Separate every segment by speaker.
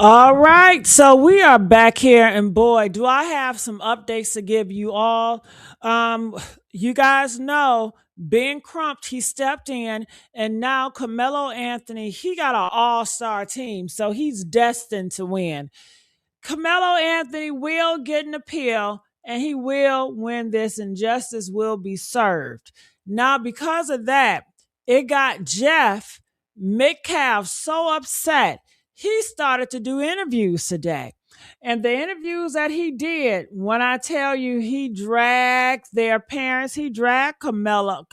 Speaker 1: All right, so we are back here, and boy, do I have some updates to give you all. Um, you guys know Ben Crump, he stepped in, and now Carmelo Anthony, he got an all-star team, so he's destined to win. Carmelo Anthony will get an appeal, and he will win this, and justice will be served. Now, because of that, it got Jeff Metcalf so upset he started to do interviews today. And the interviews that he did, when I tell you he dragged their parents, he dragged Carmelo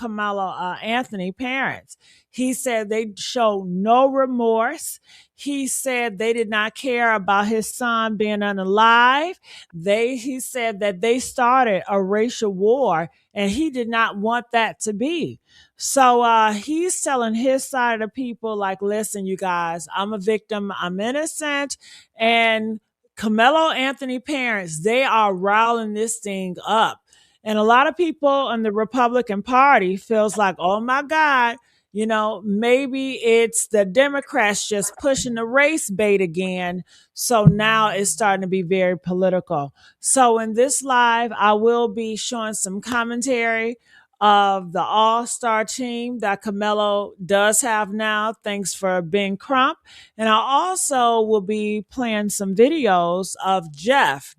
Speaker 1: Anthony parents. He said they show no remorse. He said they did not care about his son being unalive. He said that they started a racial war and he did not want that to be. So he's telling his side of the people, like, listen, you guys, I'm a victim, I'm innocent. And Carmelo Anthony parents, they are riling this thing up. And a lot of people in the Republican Party feels like, oh my God, maybe it's the Democrats just pushing the race bait again. So now it's starting to be very political. So in this live, I will be showing some commentary of the all-star team that Carmelo does have now, thanks for Ben Crump. And I also will be playing some videos of Jeff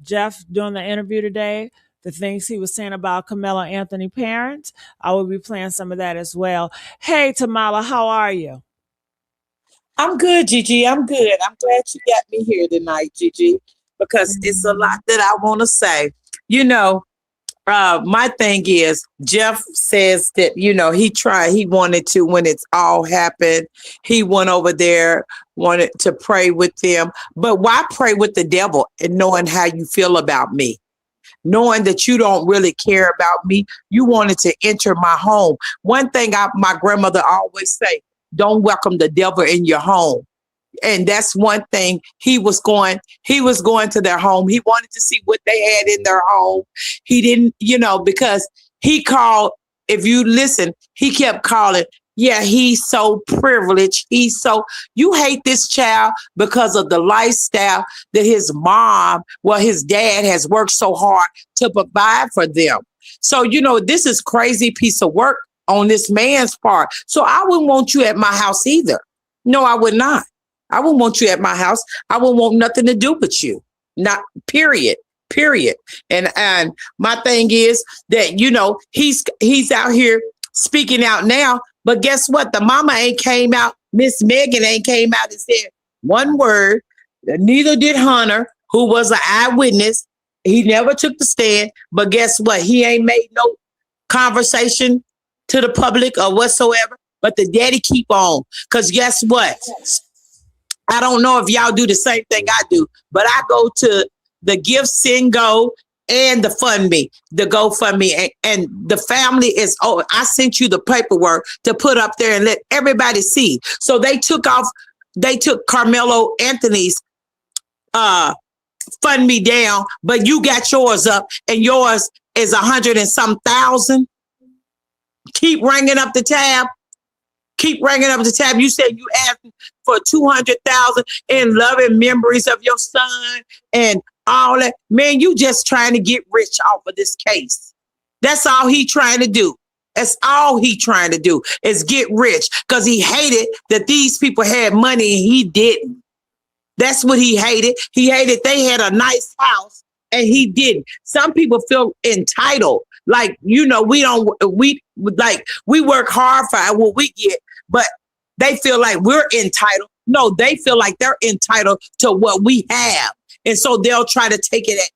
Speaker 1: doing the interview today, the things he was saying about Carmelo Anthony parents. I will be playing some of that as well. Hey, Tamala, how are you?
Speaker 2: I'm good, Gigi. I'm good. I'm glad you got me here tonight, Gigi, because it's a lot that I want to say. You know, my thing is Jeff says that, he wanted to, when it's all happened, he went over there, wanted to pray with them. But why pray with the devil and knowing how you feel about me? Knowing that you don't really care about me, you wanted to enter my home. One thing my grandmother always say, don't welcome the devil in your home. And that's one thing. He was going to their home. He wanted to see what they had in their home. He didn't, because he called, if you listen, he kept calling, yeah, he's so privileged. You hate this child because of the lifestyle that his dad has worked so hard to provide for them. So, this is crazy piece of work on this man's part. So I wouldn't want you at my house either. No, I would not. I wouldn't want you at my house. I wouldn't want nothing to do with you. Not period. Period. And my thing is that, he's out here speaking out now. But guess what? The mama ain't came out. Miss Megan ain't came out and said one word. Neither did Hunter, who was an eyewitness. He never took the stand. But guess what? He ain't made no conversation to the public or whatsoever. But the daddy keep on. Because guess what? I don't know if y'all do the same thing I do, but I go to the Give, Send, Go and the the GoFundMe, and the family is, I sent you the paperwork to put up there and let everybody see. So they took Carmelo Anthony's fund me down, but you got yours up and yours is 100 and some thousand. Keep ringing up the tab. Keep ringing up the tab. You said you asked for 200,000 in loving memories of your son and all that. Man, you just trying to get rich off of this case. That's all he trying to do. That's all he trying to do is get rich because he hated that these people had money and he didn't. That's what he hated. He hated they had a nice house and he didn't. Some people feel entitled. Like, we work hard for what we get, but they feel like we're entitled. No, they feel like they're entitled to what we have. And so they'll try to take it at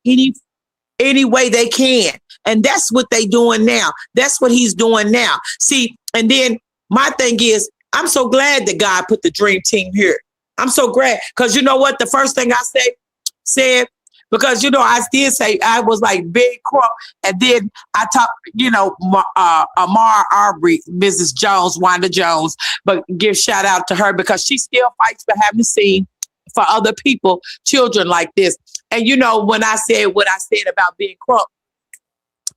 Speaker 2: any way they can. And that's what they doing now. That's what he's doing now. See, and then my thing is, I'm so glad that God put the dream team here. I'm so glad. Because you know what? The first thing I said, because, I did say I was like big crump. And then I talked, Amar Arbery, Mrs. Jones, Wanda Jones, but give shout out to her because she still fights behind the scene for other people, children like this. And, when I said what I said about being crump,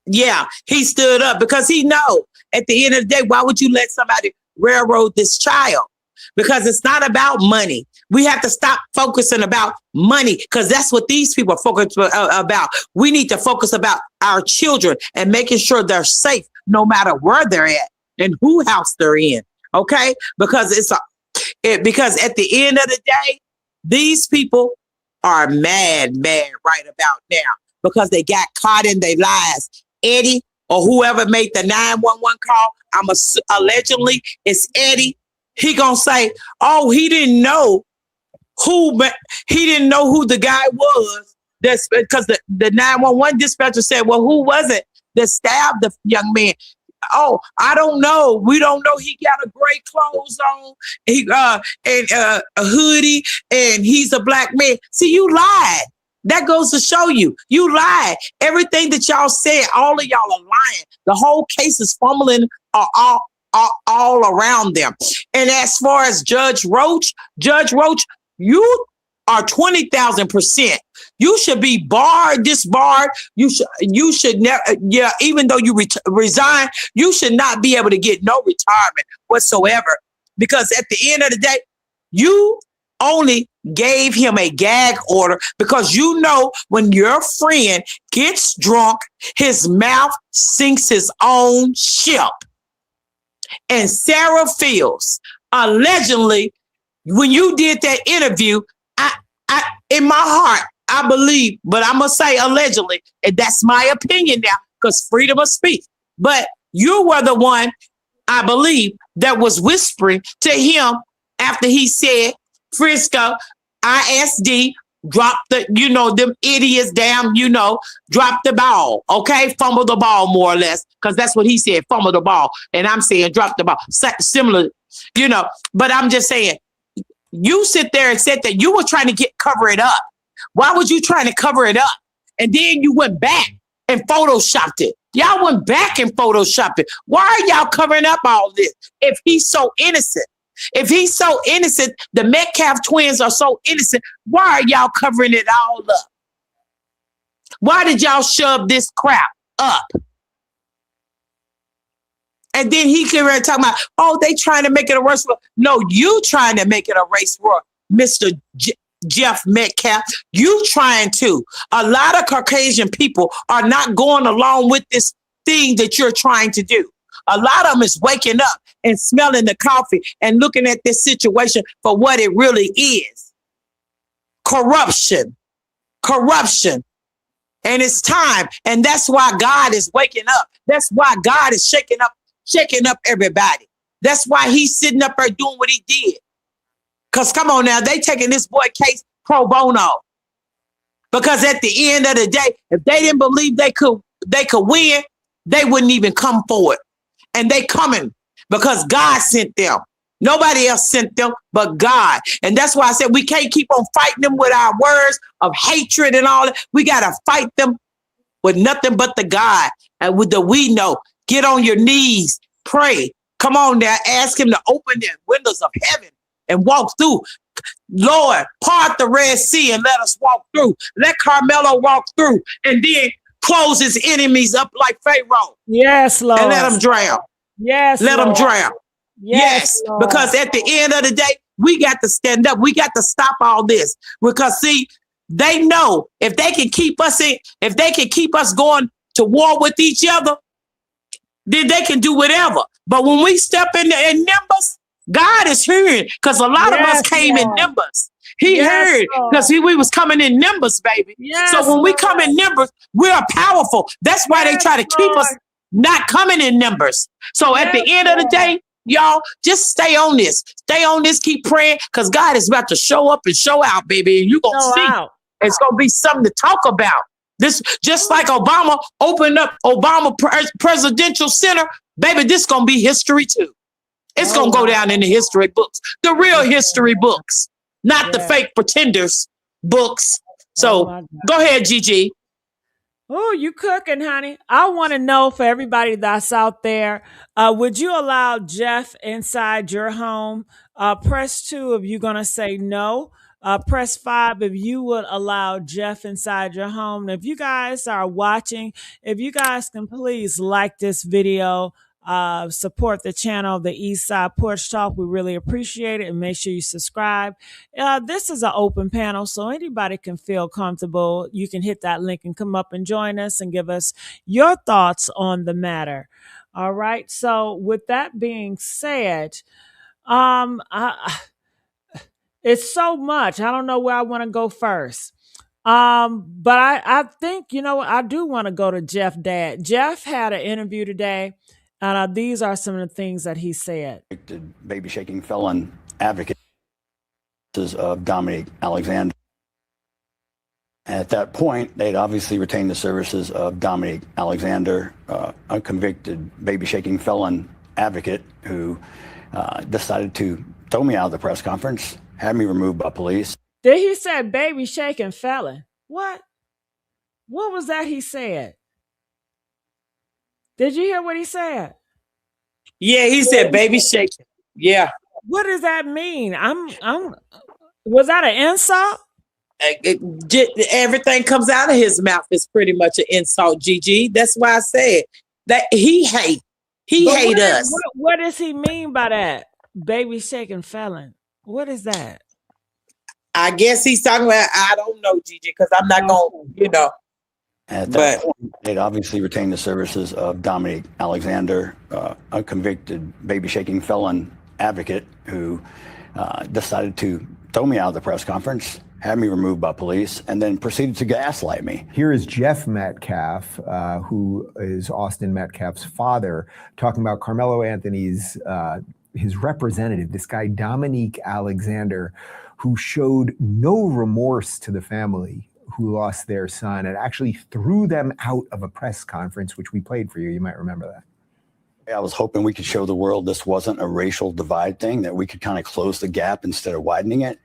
Speaker 2: yeah, he stood up because he know at the end of the day, why would you let somebody railroad this child? Because it's not about money. We have to stop focusing about money because that's what these people are focused about. We need to focus about our children and making sure they're safe no matter where they're at and who house they're in. Okay, because because at the end of the day, these people are mad right about now because they got caught in their lies. Eddie or whoever made the 911 call, allegedly it's Eddie. He gonna say, "Oh, he didn't know who the guy was." That's because the 911 dispatcher said, "Well, who was it that stabbed the young man?" Oh, I don't know. We don't know. He got a gray clothes on, and a hoodie, and he's a black man. See, you lied. That goes to show you lied. Everything that y'all said, all of y'all are lying. The whole case is fumbling all around them. And as far as Judge Roach, you are 20,000%. You should be disbarred. You should never, yeah, even though you resign, you should not be able to get no retirement whatsoever. Because at the end of the day, you only gave him a gag order because you know when your friend gets drunk, his mouth sinks his own ship. And Sarah Fields, allegedly, when you did that interview, I in my heart, I believe, but I'm going to say allegedly, and that's my opinion now, because freedom of speech. But you were the one, I believe, that was whispering to him after he said, Frisco, ISD, drop them idiots, drop the ball, okay? Fumble the ball, more or less, because that's what he said, fumble the ball. And I'm saying drop the ball, similar, but I'm just saying, you sit there and said that you were trying to cover it up. Why was you trying to cover it up? And then you went back and photoshopped it. Y'all went back and photoshopped it. Why are y'all covering up all this? If he's so innocent, the Metcalf twins are so innocent, why are y'all covering it all up? Why did y'all shove this crap up? And then he came around talking about, oh, they trying to make it a race war. No, you trying to make it a race war, Mr. Jeff Metcalf. You trying to. A lot of Caucasian people are not going along with this thing that you're trying to do. A lot of them is waking up and smelling the coffee and looking at this situation for what it really is. Corruption. And it's time. And that's why God is waking up. That's why God is shaking up everybody. That's why he's sitting up there doing what he did. Because come on now, they taking this boy case pro bono. Because at the end of the day, if they didn't believe they could win, they wouldn't even come forward. And they coming because God sent them. Nobody else sent them but God. And that's why I said we can't keep on fighting them with our words of hatred and all that. We got to fight them with nothing but the God. And with the we know, get on your knees, pray. Come on now, ask him to open the windows of heaven and walk through. Lord, part the Red Sea and let us walk through. Let Karmelo walk through and then close his enemies up like Pharaoh.
Speaker 1: Yes, Lord.
Speaker 2: And let them drown.
Speaker 1: Yes,
Speaker 2: let
Speaker 1: Lord.
Speaker 2: them drown. Yes, because at the end of the day, we got to stand up. We got to stop all this because see, they know if they can keep us going to war with each other, then they can do whatever. But when we step in numbers, God is hearing because a lot of us came in numbers. He heard because we was coming in numbers, baby.
Speaker 1: Yes,
Speaker 2: so when we come in numbers, we are powerful. That's why they try to keep us not coming in numbers. So at the end of the day, y'all just stay on this. Keep praying because God is about to show up and show out, baby. And you're going to see. It's going to be something to talk about. This just like Obama opened up Obama Presidential Center, baby, this going to be history too. It's going to go down in the history books, the real history books, not the fake pretenders books. So go ahead, Gigi.
Speaker 1: Oh, you cooking, honey. I want to know for everybody that's out there, would you allow Jeff inside your home? Press 2 if you're going to say no. Press 5 if you would allow Jeff inside your home. And if you guys are watching, if you guys can please like this video, support the channel, the East Side Porch Talk. We really appreciate it, and make sure you subscribe. This is an open panel, so anybody can feel comfortable. You can hit that link and come up and join us and give us your thoughts on the matter. All right. So with that being said, it's so much. I don't know where I want to go first. But I think, I do want to go to Jeff Dad. Jeff had an interview today, and these are some of the things that he said.
Speaker 3: Baby shaking felon advocate of Dominique Alexander. At that point, they'd obviously retained the services of Dominique Alexander, a convicted baby shaking felon advocate who decided to throw me out of the press conference, had me removed by police.
Speaker 1: Did he say baby shaking felon? What? What was that he said? Did you hear what he said?
Speaker 2: Yeah, he said baby shaking. Yeah.
Speaker 1: What does that mean? Was that an insult?
Speaker 2: Everything comes out of his mouth is pretty much an insult, Gigi. That's why I said that he hate us.
Speaker 1: What does he mean by that? Baby shaking felon. What is that?
Speaker 2: I guess he's talking about, I don't know, Gigi, because I'm not going to,
Speaker 3: At that point, they'd obviously retained the services of Dominique Alexander, a convicted baby shaking felon advocate who decided to throw me out of the press conference, had me removed by police, and then proceeded to gaslight me.
Speaker 4: Here is Jeff Metcalf, who is Austin Metcalf's father, talking about Karmelo Anthony's his representative, this guy Dominique Alexander, who showed no remorse to the family who lost their son and actually threw them out of a press conference, which we played for you. You might remember that.
Speaker 3: I was hoping we could show the world this wasn't a racial divide thing, that we could kind of close the gap instead of widening it.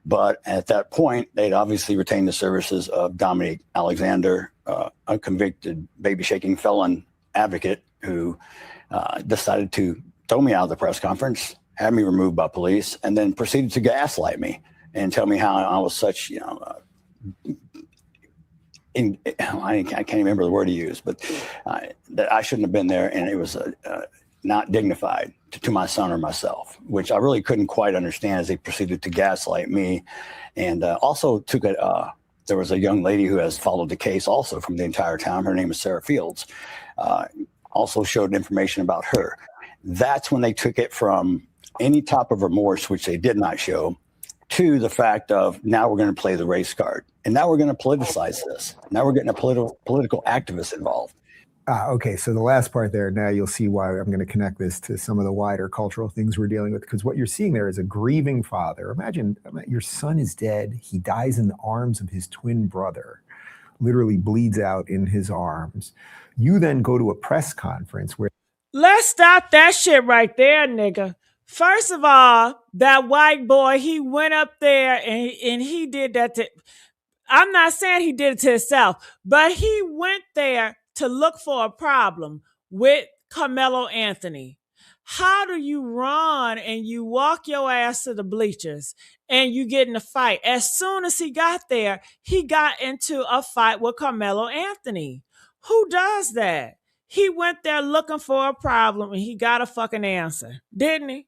Speaker 3: But at that point, they'd obviously retained the services of Dominique Alexander, a convicted baby shaking felon advocate who decided to throw me out of the press conference, had me removed by police, and then proceeded to gaslight me and tell me how I was such, I can't remember the word he used, but that I shouldn't have been there, and it was not dignified to my son or myself, which I really couldn't quite understand as they proceeded to gaslight me. And also there was a young lady who has followed the case also from the entire time. Her name is Sarah Fields. Also showed information about her. That's when they took it from any type of remorse, which they did not show, to the fact of now we're going to play the race card. And now we're going to politicize this. Now we're getting a political activist involved.
Speaker 4: Okay, so the last part there, now you'll see why I'm going to connect this to some of the wider cultural things we're dealing with, because what you're seeing there is a grieving father. Imagine your son is dead. He dies in the arms of his twin brother, literally bleeds out in his arms. You then go to a press conference where...
Speaker 1: Let's stop that shit right there, nigga. First of all, that white boy, he went up there and he did that to... I'm not saying he did it to himself, but he went there to look for a problem with Karmelo Anthony. How do you run and you walk your ass to the bleachers and you get in a fight? As soon as he got there, he got into a fight with Karmelo Anthony. Who does that? He went there looking for a problem and he got a fucking answer, didn't he?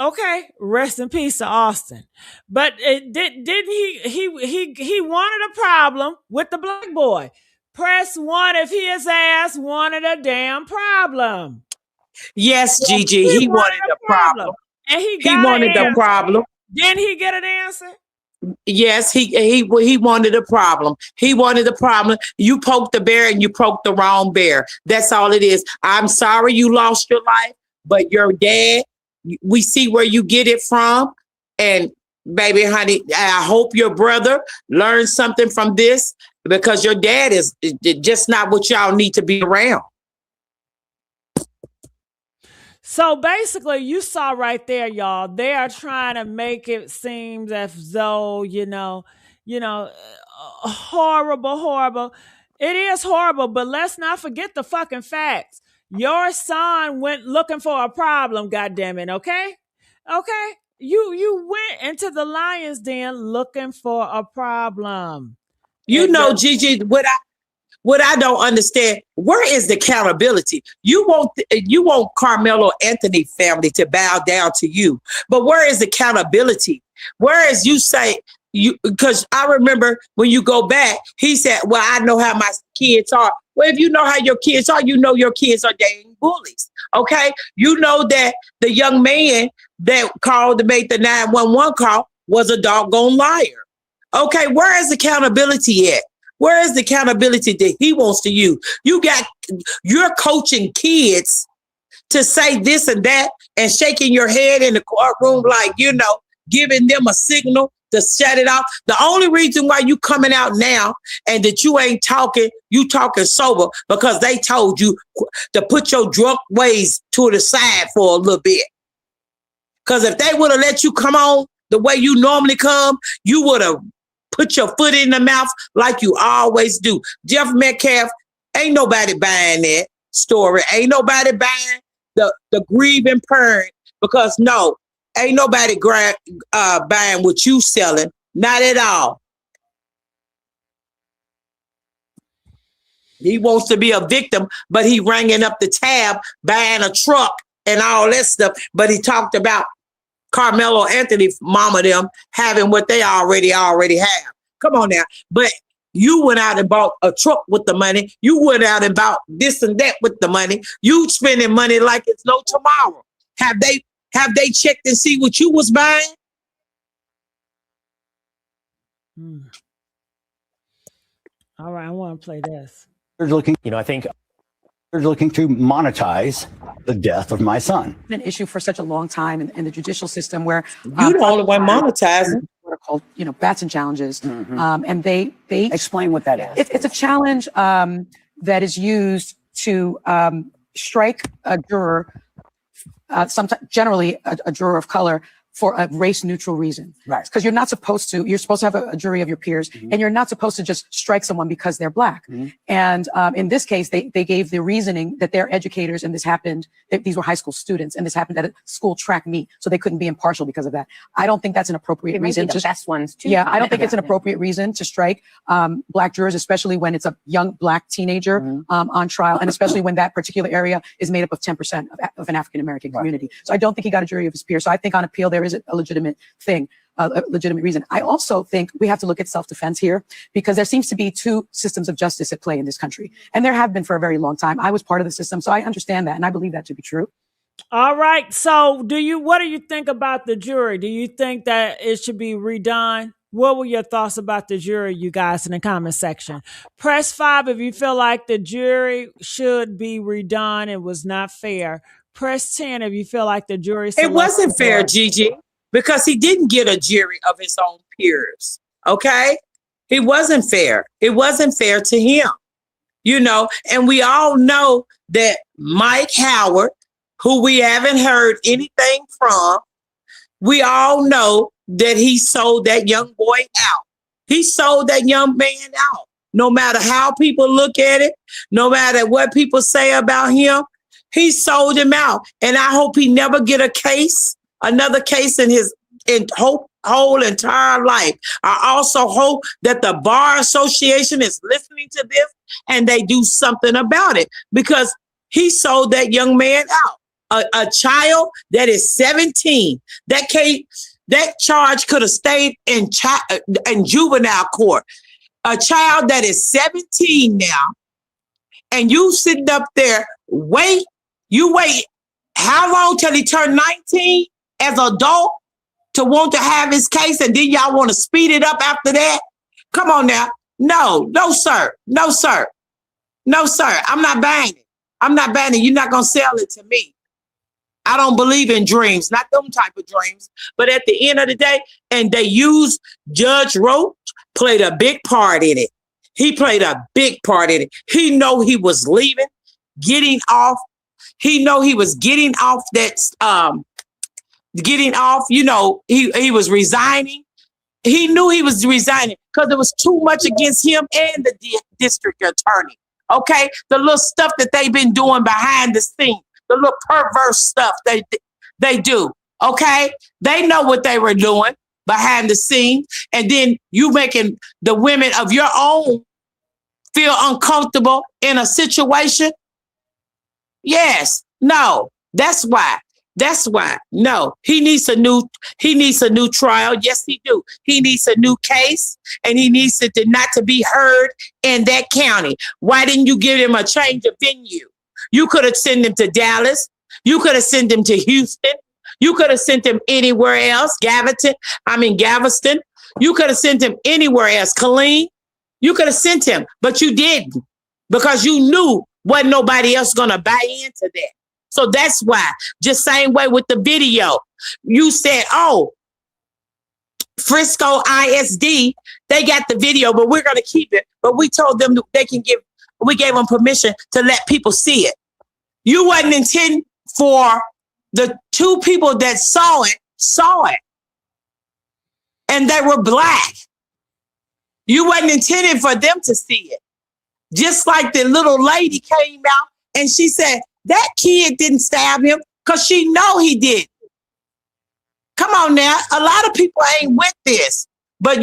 Speaker 1: Okay, rest in peace to Austin. But didn't he wanted a problem with the black boy. Press 1 if his ass wanted a damn problem.
Speaker 2: Yes, Gigi, he wanted a problem.
Speaker 1: And he
Speaker 2: wanted a problem.
Speaker 1: Didn't he get an answer?
Speaker 2: Yes, he wanted a problem. He wanted a problem. You poked the bear and you poked the wrong bear. That's all it is. I'm sorry you lost your life, but your dad, we see where you get it from. And baby, honey, I hope your brother learns something from this, because your dad is just not what y'all need to be around.
Speaker 1: So basically, you saw right there, y'all, they are trying to make it seem as though, horrible. It is horrible, but let's not forget the fucking facts. Your son went looking for a problem, goddammit, okay? Okay? You went into the lion's den looking for a problem.
Speaker 2: Gigi, what I don't understand, where is the accountability? You want Carmelo Anthony family to bow down to you, but where is the accountability? Whereas you say because I remember when you go back, he said, well, I know how my kids are. Well, if you know how your kids are, you know your kids are dang bullies. Okay. You know that the young man that called to make the 911 call was a doggone liar. Okay. Where is accountability at? Where is the accountability that he wants to use? You're coaching kids to say this and that and shaking your head in the courtroom like, giving them a signal to shut it off. The only reason why you coming out now and that you ain't talking, you talking sober because they told you to put your drunk ways to the side for a little bit. Because if they would have let you come on the way you normally come, you would have put your foot in the mouth like you always do. Jeff Metcalf, ain't nobody buying that story. Ain't nobody buying the grieving parent because no, ain't nobody buying what you selling. Not at all. He wants to be a victim, but he ringing up the tab, buying a truck and all that stuff. But he talked about Carmelo Anthony, mama them having what they already have. Come on now. But you went out and bought a truck with the money. You went out and bought this and that with the money. You spending money like it's no tomorrow. Have they checked and see what you was buying?
Speaker 1: All right, I want to play this.
Speaker 3: I think they're looking to monetize the death of my son.
Speaker 5: An issue for such a long time in the judicial system where
Speaker 2: you the only one monetizing.
Speaker 5: What are called, Batson challenges, and they
Speaker 6: explain what that is.
Speaker 5: It's a challenge that is used to strike a juror, generally a juror of color, for a race-neutral reason.
Speaker 6: Right.
Speaker 5: Because you're supposed to have a jury of your peers, and you're not supposed to just strike someone because they're Black. And in this case, they gave the reasoning that their educators, and this happened, these were high school students, and this happened at a school track meet, so they couldn't be impartial because of that. I don't think that's an appropriate reason.
Speaker 6: The best ones too.
Speaker 5: Yeah, I don't think it's an appropriate reason to strike Black jurors, especially when it's a young Black teenager on trial, and especially when that particular area is made up of 10% of an African-American community. So I don't think he got a jury of his peers. So I think on appeal, there is a legitimate thing, a legitimate reason. I also think we have to look at self-defense here because there seems to be two systems of justice at play in this country. And there have been for a very long time. I was part of the system, so I understand that. And I believe that to be true.
Speaker 1: All right. So what do you think about the jury? Do you think that it should be redone? What were your thoughts about the jury, you guys, in the comment section? Press 5 if you feel like the jury should be redone. It was not fair. Press 10 if you feel like the jury.
Speaker 2: It wasn't fair, Gigi, because he didn't get a jury of his own peers. Okay? It wasn't fair. It wasn't fair to him. And we all know that Mike Howard, who we haven't heard anything from, we all know that he sold that young boy out. He sold that young man out. No matter how people look at it, no matter what people say about him, he sold him out. And I hope he never get another case in his whole entire life. I also hope that the Bar Association is listening to this and they do something about it because he sold that young man out. A child that is 17, that charge could have stayed in juvenile court. A child that is 17 now, and you sitting up there, wait how long till he turned 19 as an adult to want to have his case, and then y'all want to speed it up after that? Come on now. No, sir. No, sir. I'm not buying it. You're not going to sell it to me. I don't believe in dreams, not them type of dreams. But at the end of the day, and they used Judge Roach, played a big part in it. He played a big part in it. He know he was leaving, getting off. He know he was getting off that, he was resigning. He knew he was resigning because there was too much against him and the district attorney. Okay, the little stuff that they've been doing behind the scenes. The little perverse stuff they do, okay? They know what they were doing behind the scenes. And then you making the women of your own feel uncomfortable in a situation? Yes. No. That's why. That's why. No. He needs a new trial. Yes, he do. He needs a new case, and he needs it not to be heard in that county. Why didn't you give him a change of venue? You could have sent him to Dallas. You could have sent him to Houston. You could have sent him anywhere else. Galveston. You could have sent him anywhere else. Killeen. You could have sent him, but you didn't, because you knew wasn't nobody else going to buy into that. So that's why. Just same way with the video. You said, oh, Frisco ISD, they got the video, but we're going to keep it. But we told them we gave them permission to let people see it. You wasn't intending for the two people that saw it. And they were Black. You wasn't intending for them to see it. Just like the little lady came out and she said, that kid didn't stab him because she know he did. Come on now. A lot of people ain't with this. But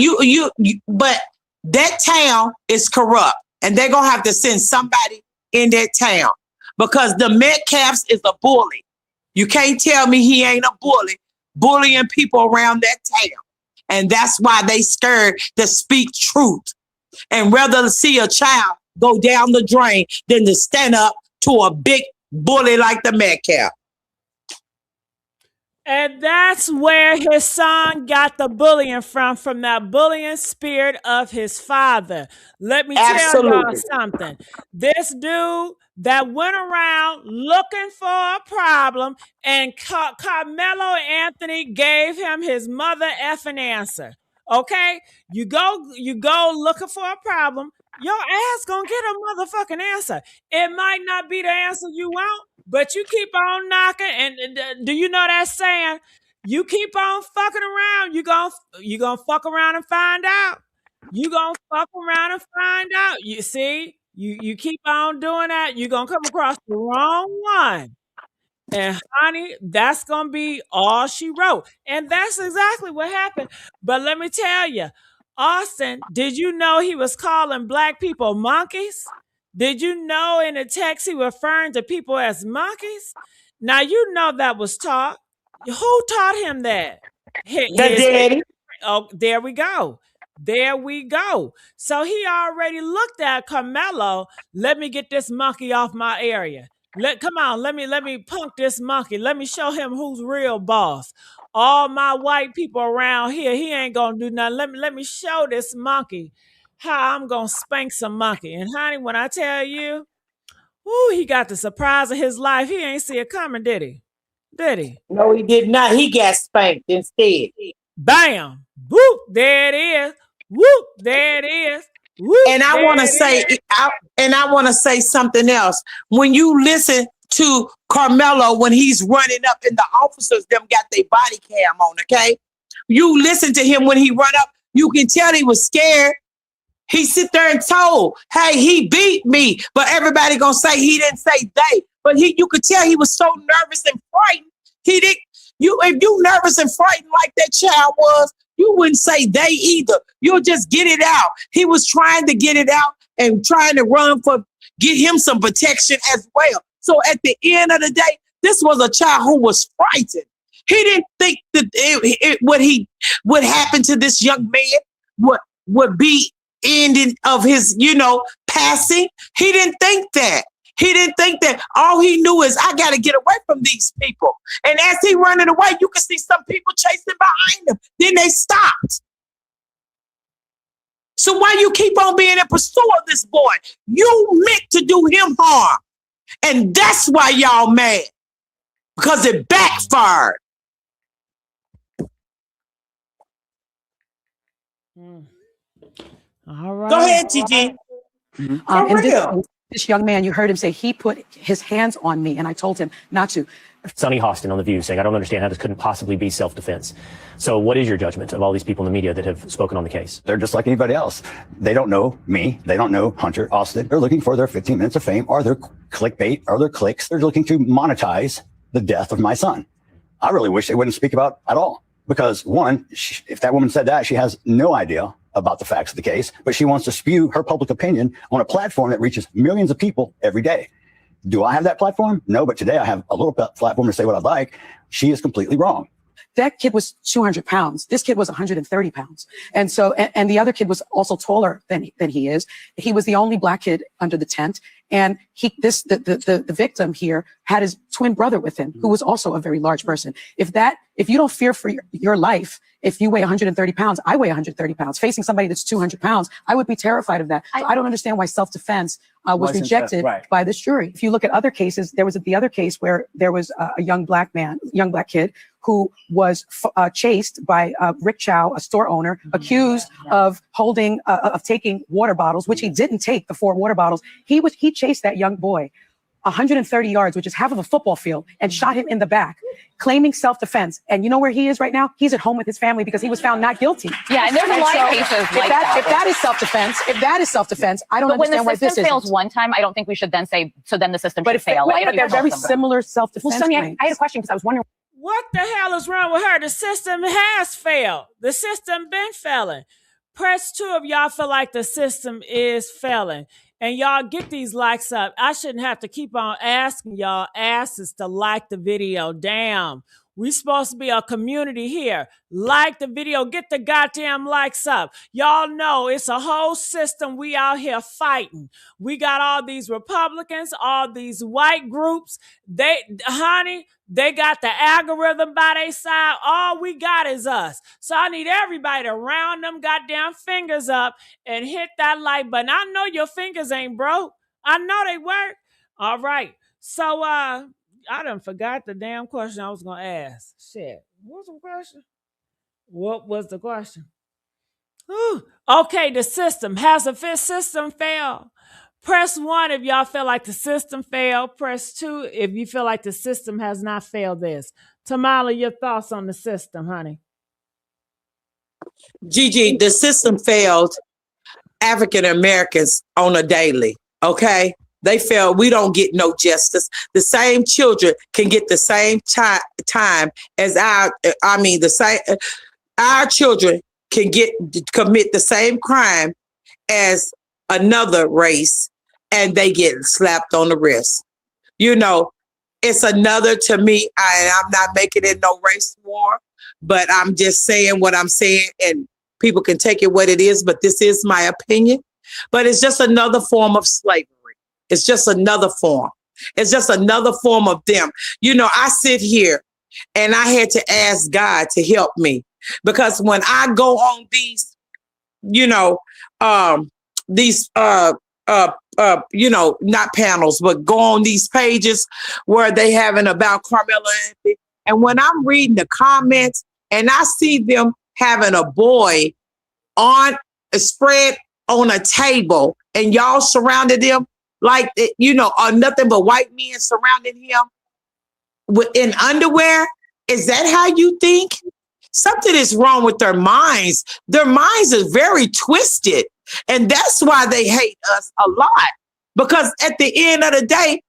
Speaker 2: but that town is corrupt. And they're gonna have to send somebody in that town, because the Metcalfs is a bully. You can't tell me he ain't a bully, bullying people around that town. And that's why they scared to speak truth, and rather see a child go down the drain than to stand up to a big bully like the Metcalf.
Speaker 1: And that's where his son got the bullying from that bullying spirit of his father. Let me tell y'all something. This dude that went around looking for a problem, and Karmelo Anthony gave him his mother effing answer. Okay? You go looking for a problem, your ass gonna get a motherfucking answer. It might not be the answer you want, but you keep on knocking. And do you know that saying? You keep on fucking around, you gonna fuck around and find out. You gonna fuck around and find out. You see, you keep on doing that, you're gonna come across the wrong one. And honey, that's gonna be all she wrote. And that's exactly what happened. But let me tell you, Austin, did you know he was calling Black people monkeys? Did you know in the text he was referring to people as monkeys? Now you know that was taught. Who taught him that?
Speaker 2: The daddy.
Speaker 1: Oh, there we go. There we go. So he already looked at Karmelo. Let me get this monkey off my area. Come on, let me punk this monkey. Let me show him who's real boss. All my white people around here, he ain't gonna do nothing. Let me show this monkey how I'm gonna spank some monkey. And honey, when I tell you, ooh, he got the surprise of his life. He ain't see it coming, did he? Did he?
Speaker 2: No, he did not. He got spanked instead.
Speaker 1: Bam! Whoop! There it is. Whoop! There it is. Whoop,
Speaker 2: and I want to say something else. When you listen to Karmelo when he's running up, and the officers them got their body cam on, okay? You listen to him when he run up, you can tell he was scared. He sit there and told, hey, he beat me, but everybody gonna say he didn't say they. But you could tell he was so nervous and frightened. He didn't. If you nervous and frightened like that child was, you wouldn't say they either. You'll just get it out. He was trying to get it out and trying to get him some protection as well. So at the end of the day, this was a child who was frightened. He didn't think that what happened to this young man would be ending of his, passing. He didn't think that. He didn't think that. All he knew is, I got to get away from these people. And as he running away, you can see some people chasing behind him. Then they stopped. So why you keep on being in pursuit of this boy? You meant to do him harm. And that's why y'all mad. Because it backfired.
Speaker 1: All right.
Speaker 2: Go ahead, Gigi.
Speaker 5: This young man, you heard him say he put his hands on me, and I told him not to.
Speaker 7: Sonny Hostin on The View saying, I don't understand how this couldn't possibly be self-defense. So what is your judgment of all these people in the media that have spoken on the case?
Speaker 3: They're just like anybody else. They don't know me. They don't know Hunter Austin. They're looking for their 15 minutes of fame or their clickbait or their clicks. They're looking to monetize the death of my son. I really wish they wouldn't speak about at all. Because one, if that woman said that, she has no idea about the facts of the case, but she wants to spew her public opinion on a platform that reaches millions of people every day. Do I have that platform? No, but today I have a little platform to say what I'd like. She is completely wrong.
Speaker 5: That kid was 200 pounds. This kid was 130 pounds. And so, and the other kid was also taller than he is. He was the only black kid under the tent. And the victim here had his twin brother with him, who was also a very large person. If you don't fear for your life, if you weigh 130 pounds, I weigh 130 pounds. Facing somebody that's 200 pounds, I would be terrified of that. So I don't understand why self-defense was rejected by this jury. If you look at other cases, there was the other case where there was a young black kid who was chased by Rick Chow, a store owner, accused of taking water bottles, which he didn't take, the 4 water bottles. He chased that young boy 130 yards, which is half of a football field, and shot him in the back, claiming self-defense. And you know where he is right now? He's at home with his family because he was found not guilty.
Speaker 8: Yeah, and there's a lot of cases like that.
Speaker 5: If that is self-defense, I don't understand why this is.
Speaker 8: When the system fails one time, I don't think we should then say, so then the system should fail.
Speaker 5: But they're very similar self-defense.
Speaker 8: Well, Sonia, I had a question because I was wondering.
Speaker 1: What the hell is wrong with her? The system has failed. The system been failing. Press 2 if y'all feel like the system is failing. And y'all get these likes up. I shouldn't have to keep on asking y'all asses to like the video. Damn. We supposed to be a community here. Like the video. Get the goddamn likes up. Y'all know it's a whole system we out here fighting. We got all these Republicans, all these white groups. They got the algorithm by their side. All we got is us. So I need everybody to round them goddamn fingers up and hit that like button. I know your fingers ain't broke. I know they work. All right. So I done forgot the damn question I was going to ask. Shit. What was the question? What was the question? Okay, the system. Has the system failed? Press 1 if y'all feel like the system failed. Press 2 if you feel like the system has not failed this. Tamala, your thoughts on the system, honey?
Speaker 2: Gigi, the system failed African Americans on a daily, okay? They failed. We don't get no justice. The same children can get the same time as our children can commit the same crime as another race, and they get slapped on the wrist. You know, it's another, to me, I'm not making it no race war, but I'm just saying what I'm saying, and people can take it what it is, but this is my opinion. But it's just another form of slavery. It's just another form. It's just another form of them. You know, I sit here and I had to ask God to help me, because when I go on these, not panels, but go on these pages where they having about Karmelo Anthony. And when I'm reading the comments and I see them having a boy on a spread on a table and y'all surrounded him like, nothing but white men surrounding him in underwear. Is that how you think? Something is wrong with their minds. Their minds are very twisted. And that's why they hate us a lot. Because at the end of the day,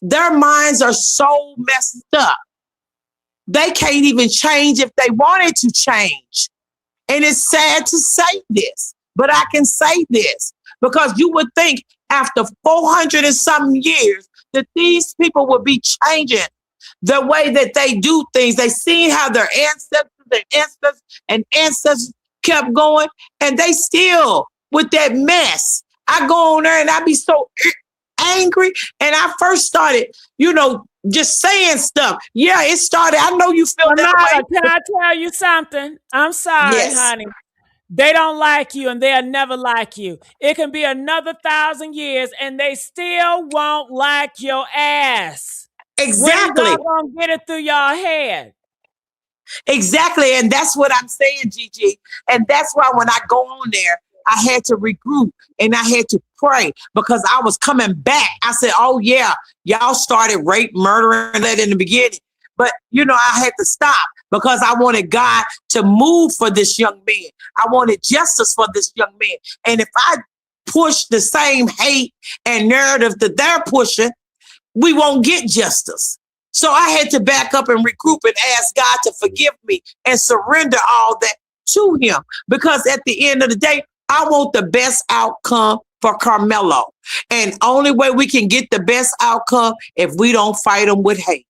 Speaker 2: their minds are so messed up. They can't even change if they wanted to change. And it's sad to say this, but I can say this because you would think after 400 and something years that these people would be changing the way that they do things. They seen how their ancestors kept going, and they still with that mess. I go on there and I be so angry. And I first started, just saying stuff. Yeah, it started. I know you feel that way.
Speaker 1: Can I tell you something? I'm sorry, honey. They don't like you and they'll never like you. It can be another 1,000 years and they still won't like your ass.
Speaker 2: Exactly.
Speaker 1: When y'all gonna get it through your head?
Speaker 2: Exactly. And that's what I'm saying, Gigi. And that's why when I go on there, I had to regroup and I had to pray because I was coming back. I said, oh yeah, y'all started rape, murder, and that in the beginning. But, I had to stop because I wanted God to move for this young man. I wanted justice for this young man. And if I push the same hate and narrative that they're pushing, we won't get justice. So I had to back up and regroup and ask God to forgive me and surrender all that to him. Because at the end of the day, I want the best outcome for Karmelo. And only way we can get the best outcome if we don't fight them with hate.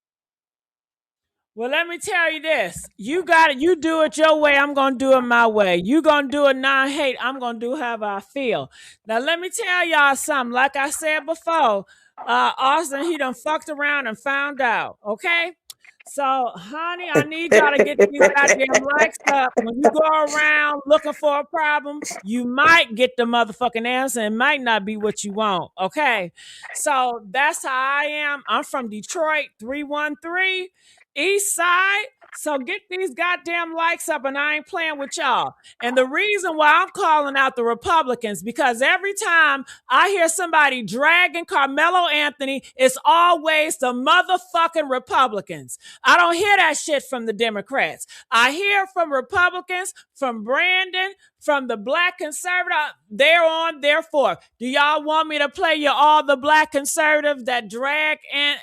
Speaker 1: Well, let me tell you this. You got it. You do it your way. I'm going to do it my way. You going to do it non-hate. I'm going to do however I feel. Now, let me tell y'all something. Like I said before, Austin, he done fucked around and found out. Okay? So, honey, I need y'all to get these goddamn likes up. When you go around looking for a problem, you might get the motherfucking answer. It might not be what you want. Okay? So, that's how I am. I'm from Detroit, 313. East Side. So get these goddamn likes up, and I ain't playing with y'all. And the reason why I'm calling out the Republicans, because every time I hear somebody dragging Carmelo Anthony, it's always the motherfucking Republicans. I don't hear that shit from the Democrats. I hear from Republicans, from Brandon, from the black conservative. They're on, therefore. Do y'all want me to play you all the black conservatives that drag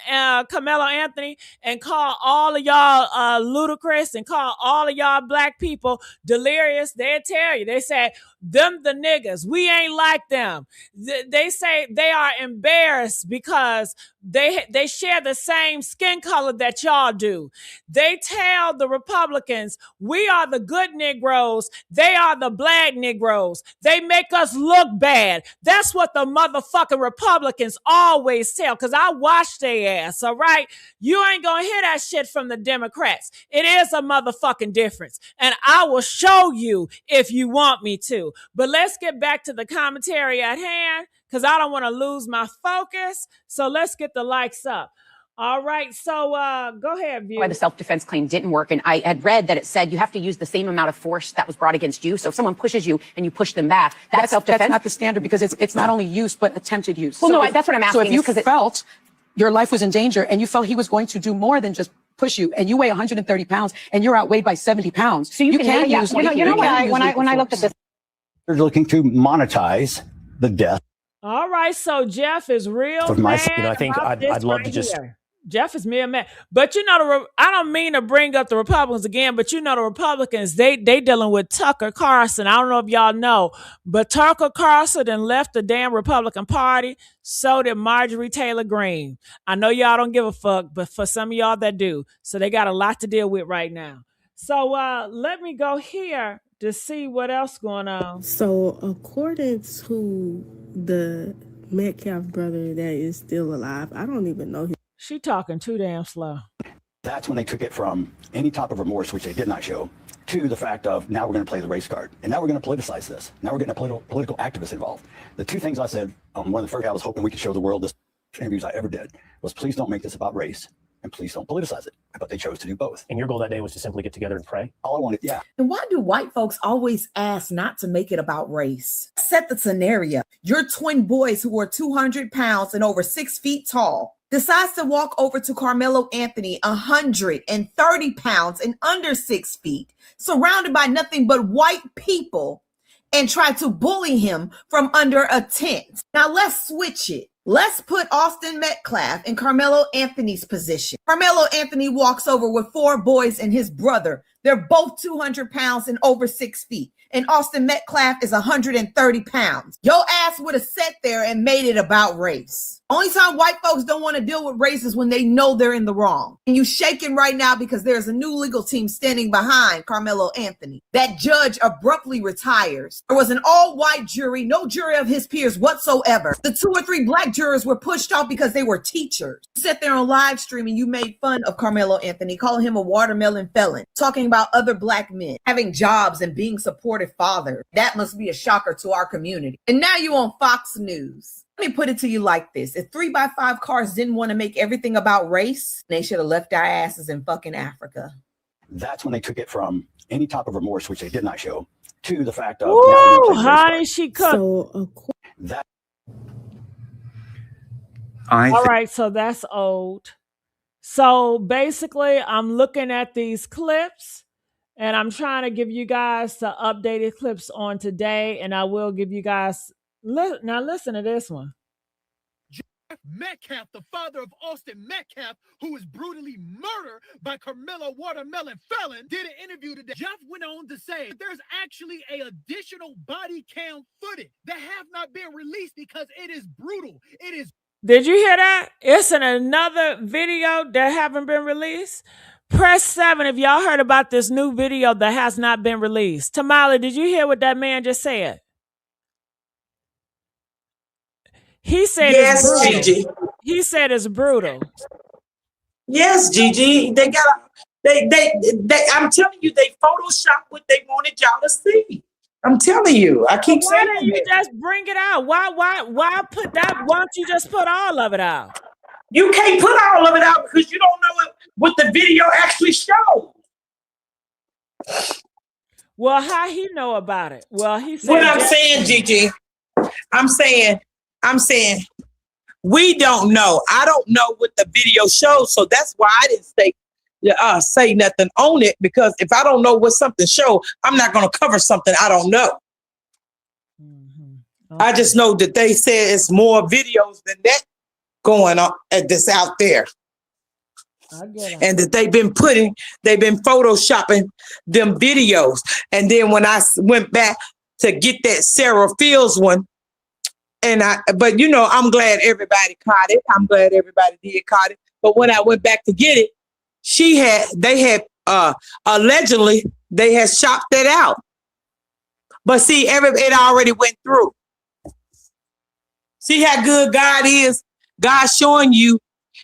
Speaker 1: Carmelo Anthony and call all of y'all ludicrous and call all of y'all black people delirious? They'll tell you. They say, them the niggas. We ain't like them. They say they are embarrassed because they share the same skin color that y'all do. They tell the Republicans, we are the good Negroes. They are the black Negroes. They make us look bad. That's what the motherfucking Republicans always tell, because I watch their ass, all right? You ain't gonna hear that shit from the Democrats. It is a motherfucking difference. And I will show you if you want me to. But let's get back to the commentary at hand, because I don't want to lose my focus. So let's get the likes up. All right, so go ahead, View.
Speaker 6: Why the self-defense claim didn't work. And I had read that it said you have to use the same amount of force that was brought against you. So if someone pushes you and you push them back, that's self-defense.
Speaker 5: That's not the standard, because it's not only use, but attempted use.
Speaker 6: Well,
Speaker 5: so
Speaker 6: no, that's what I'm asking.
Speaker 5: So if you felt your life was in danger and you felt he was going to do more than just push you, and you weigh 130 pounds and you're outweighed by 70 pounds,
Speaker 6: so you can use. You know what? When I looked at this,
Speaker 3: They're looking to monetize the death.
Speaker 1: All right, so Jeff is real
Speaker 3: Of my-
Speaker 1: mad.
Speaker 7: You know, I think
Speaker 1: about
Speaker 7: I'd
Speaker 1: this
Speaker 7: love
Speaker 1: right
Speaker 7: to just
Speaker 1: here. Jeff is mere mad. But you know, I don't mean to bring up the Republicans again, but you know, the Republicans, they dealing with Tucker Carlson. I don't know if y'all know, but Tucker Carlson then left the damn Republican Party. So did Marjorie Taylor Greene. I know y'all don't give a fuck, but for some of y'all that do. So they got a lot to deal with right now. So let me go here to see what else going on.
Speaker 9: So according to the Metcalf brother that is still alive, I don't even know his.
Speaker 1: She talking too damn slow.
Speaker 3: That's when they took it from any type of remorse, which they did not show, to the fact of now we're going to play the race card. And now we're going to politicize this. Now we're getting a political activist involved. The two things I said, one of the first I was hoping we could show the world this interviews I ever did was please don't make this about race and please don't politicize it. But they chose to do both.
Speaker 7: And your goal that day was to simply get together and pray?
Speaker 3: All I wanted, yeah.
Speaker 10: And why do white folks always ask not to make it about race? Set the scenario. Your twin boys who are 200 pounds and over 6 feet tall decides to walk over to Carmelo Anthony, 130 pounds and under 6 feet, surrounded by nothing but white people, and try to bully him from under a tent. Now let's switch it. Let's put Austin Metcalf in Carmelo Anthony's position. Carmelo Anthony walks over with 4 boys and his brother. They're both 200 pounds and over 6 feet. And Austin Metcalf is 130 pounds. Your ass would have sat there and made it about race. Only time white folks don't want to deal with race is when they know they're in the wrong. And you shaking right now because there's a new legal team standing behind Carmelo Anthony. That judge abruptly retires. There was an all-white jury, no jury of his peers whatsoever. The 2 or 3 black jurors were pushed off because they were teachers. You sat there on live stream and you made fun of Carmelo Anthony, calling him a watermelon felon, talking about other black men having jobs and being supportive fathers. That must be a shocker to our community. And now you on Fox News. Let me put it to you like this. If 3x5 cars didn't want to make everything about race, they should have left our asses in fucking Africa.
Speaker 3: That's when they took it from any type of remorse, which they did not show, to the fact of
Speaker 1: Ooh, honey, she cooked.
Speaker 9: So
Speaker 3: that.
Speaker 1: All right, so that's old. So basically, I'm looking at these clips and I'm trying to give you guys the updated clips on today, and I will give you guys. Now listen to this one.
Speaker 11: Metcalf, the father of Austin Metcalf, who was brutally murdered by Karmelo Watermelon Felon, did an interview today. Jeff went on to say there's actually an additional body cam footage that have not been released because it is brutal. It is.
Speaker 1: Did you hear that? It's in another video that haven't been released. Press 7 if y'all heard about this new video that has not been released. Tamale, did you hear what that man just said? He said
Speaker 2: Yes,
Speaker 1: it's brutal.
Speaker 2: Gigi.
Speaker 1: He said it's brutal.
Speaker 2: Yes, Gigi. They got they I'm telling you, they Photoshop what they wanted y'all to see. I'm telling you. I keep
Speaker 1: Why
Speaker 2: saying
Speaker 1: don't you
Speaker 2: it.
Speaker 1: just bring it out? Why put that? Why don't you just put all of it out?
Speaker 2: You can't put all of it out because you don't know what the video actually shows.
Speaker 1: Well, how he know about it? Well, he said
Speaker 2: What I'm saying, Gigi, I'm saying, we don't know. I don't know what the video shows, so that's why I didn't say nothing on it, because if I don't know what something shows, I'm not going to cover something I don't know. Okay. I just know that they said it's more videos than that going on that's out there. And that they've been photoshopping them videos. And then when I went back to get that Sarah Fields one, but you know, I'm glad everybody caught it. I'm glad everybody did caught it. But when I went back to get it, allegedly they had shopped that out. But see, it already went through. See how good God is? God's showing you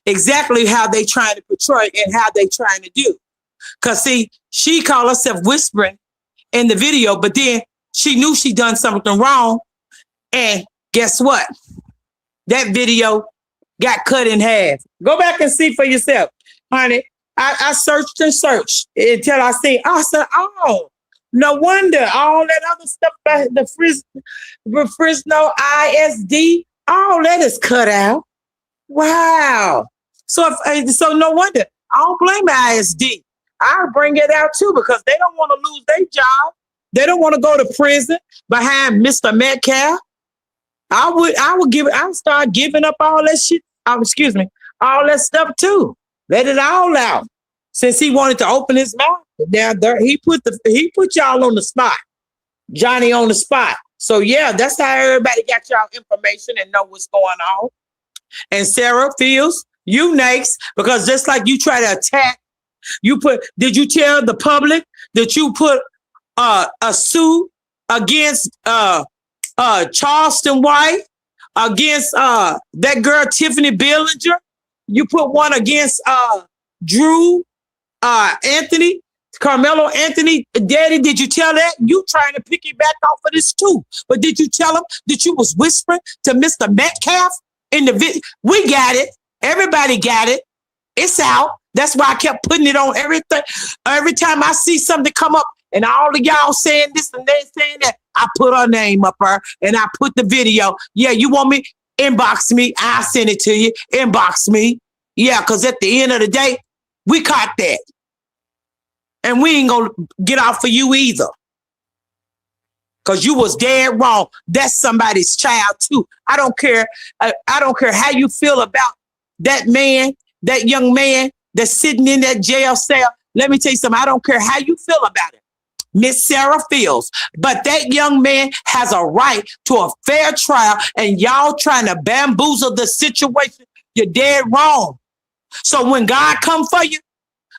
Speaker 2: exactly how they trying to portray and how they trying to do. Because see, she called herself whispering in the video, but then she knew she done something wrong. And guess what? That video got cut in half. Go back and see for yourself, honey. I searched and searched until I said, oh, no wonder all that other stuff, the Fresno ISD, all that is cut out. Wow. So no wonder. I don't blame ISD. I'll bring it out too, because they don't want to lose their job. They don't want to go to prison behind Mr. Metcalf. I'll start giving up all that shit. All that stuff too. Let it all out. Since he wanted to open his mouth, now he put y'all on the spot. Johnny on the spot. So yeah, that's how everybody got y'all information and know what's going on. And Sarah Fields, you next, because just like you try to attack, did you tell the public that you put a suit against Charleston White, against that girl Tiffany Billinger? You put one against Drew Anthony, Karmelo Anthony, Daddy. Did you tell that? You trying to pick it back off of this too. But did you tell him that you was whispering to Mr. Metcalf in the video? We got it. Everybody got it. It's out. That's why I kept putting it on everything. Every time I see something come up and all of y'all saying this and they saying that, I put her name up her and I put the video. Yeah, you want me? Inbox me. I'll send it to you. Inbox me. Yeah, because at the end of the day, we caught that. And we ain't going to get off for you either. Because you was dead wrong. That's somebody's child too. I don't care. I don't care how you feel about that man, that young man that's sitting in that jail cell. Let me tell you something. I don't care how you feel about it, Miss Sarah Fields. But that young man has a right to a fair trial, and y'all trying to bamboozle the situation. You're dead wrong. So when God come for you,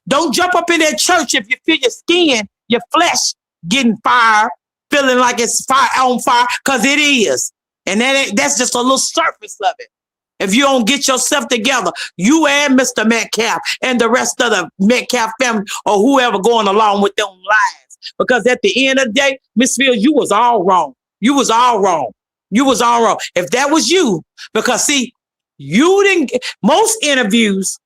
Speaker 2: don't jump up in that church if you feel your skin, your flesh getting fired, feeling like it's on fire, because it is. And that's just a little surface of it. If you don't get yourself together, you and Mr. Metcalf and the rest of the Metcalf family or whoever going along with them lies. Because at the end of the day, Miss Fields, you was all wrong. You was all wrong. You was all wrong. If that was you, because see, you didn't, most interviews,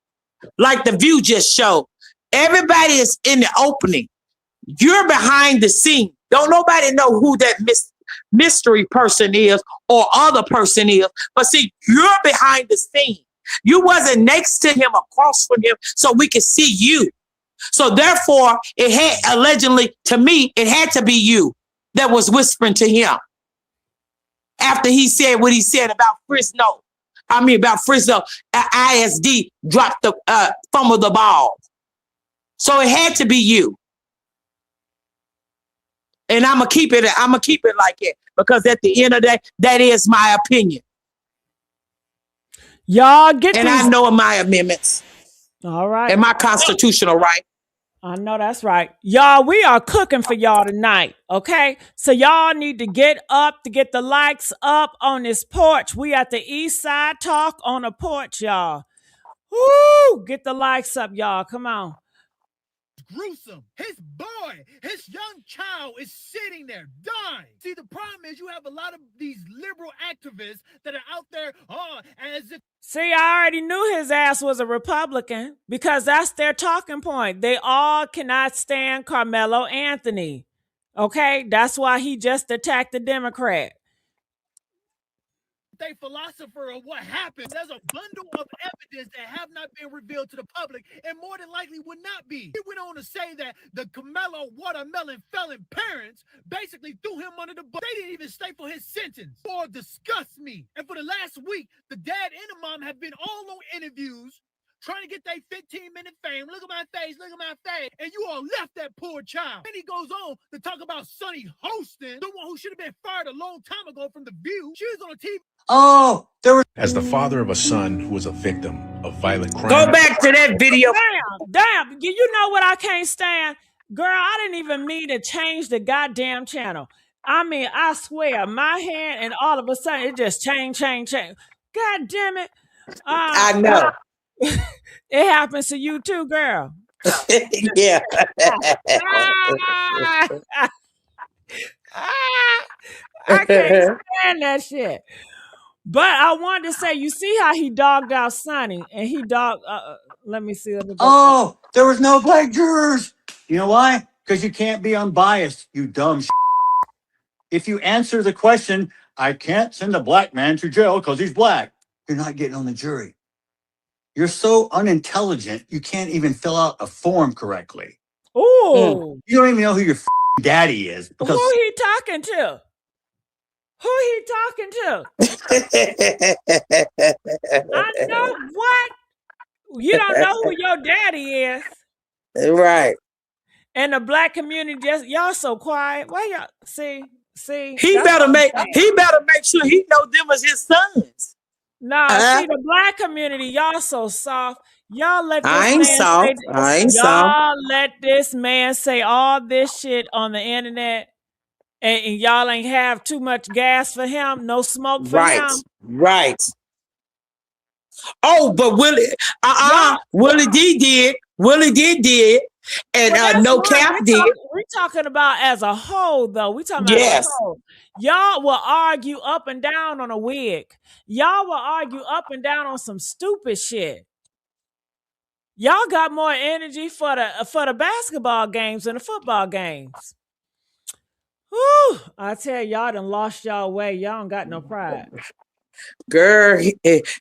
Speaker 2: like The View just showed, everybody is in the opening. You're behind the scene. Don't nobody know who that mystery person is or other person is. But see, you're behind the scene. You wasn't next to him, across from him, so we could see you. So therefore, it had allegedly, to me, it had to be you that was whispering to him after he said what he said about Fresno. about Frisco ISD dropped fumbled the ball. So it had to be you. And I'm gonna keep it like it, because at the end of the day, that is my opinion.
Speaker 1: Y'all get
Speaker 2: and
Speaker 1: these.
Speaker 2: I know my amendments.
Speaker 1: All right.
Speaker 2: And my constitutional right.
Speaker 1: I know that's right. Y'all, we are cooking for y'all tonight, okay? So y'all need to get up to get the likes up on this porch. We at the East Side Talk on the porch, y'all. Woo! Get the likes up, y'all. Come on.
Speaker 11: Gruesome. His boy, his young child is sitting there dying. See, the problem is you have a lot of these liberal activists that are out there, as if.
Speaker 1: See, I already knew his ass was a Republican because that's their talking point. They all cannot stand Karmelo Anthony. Okay? That's why he just attacked the Democrat.
Speaker 11: They philosopher of what happened. There's a bundle of evidence that have not been revealed to the public and more than likely would not be. He went on to say that the Karmelo watermelon felon parents basically threw him under the bus. They didn't even stay for his sentence or discuss me. And for the last week, the dad and the mom have been all on interviews trying to get their 15-minute fame. Look at my face, look at my face. And you all left that poor child. And he goes on to talk about Sonny Hostin, the one who should have been fired a long time ago from The View. She was on TV.
Speaker 12: Oh, there was.
Speaker 13: As the father of a son who was a victim of violent crime.
Speaker 2: Go back to that video.
Speaker 1: Damn. You know what I can't stand? Girl, I didn't even mean to change the goddamn channel. I mean, I swear, my hand, and all of a sudden it just change. God damn it.
Speaker 2: I know.
Speaker 1: It happens to you too, girl.
Speaker 2: Yeah.
Speaker 1: I can't stand that shit. But I wanted to say, you see how he dogged out Sonny, and he dogged. Let me see.
Speaker 12: Oh, there was no black jurors. You know why? Because you can't be unbiased, you dumb. If you answer the question, I can't send a black man to jail because he's black, you're not getting on the jury. You're so unintelligent, you can't even fill out a form correctly.
Speaker 1: Ooh.
Speaker 12: You don't even know who your daddy is.
Speaker 1: Who he talking to? Who he talking to? I know what. You don't know who your daddy is.
Speaker 2: Right.
Speaker 1: And the black community y'all so quiet. Why y'all see?
Speaker 2: He better make sure he know them as his sons.
Speaker 1: Nah, see the black community, y'all so soft. Y'all let this
Speaker 2: I ain't soft.
Speaker 1: Y'all let this man say all this shit on the internet. And y'all ain't have too much gas for him, no smoke for him.
Speaker 2: Right. Oh, but Willie D did. Willie did. And no cap did.
Speaker 1: We're talking about as a whole, though. We talking about as a whole. Y'all will argue up and down on a wig. Y'all will argue up and down on some stupid shit. Y'all got more energy for the basketball games than the football games. Whew, I tell y'all done lost y'all way. Y'all don't got no pride.
Speaker 2: Girl,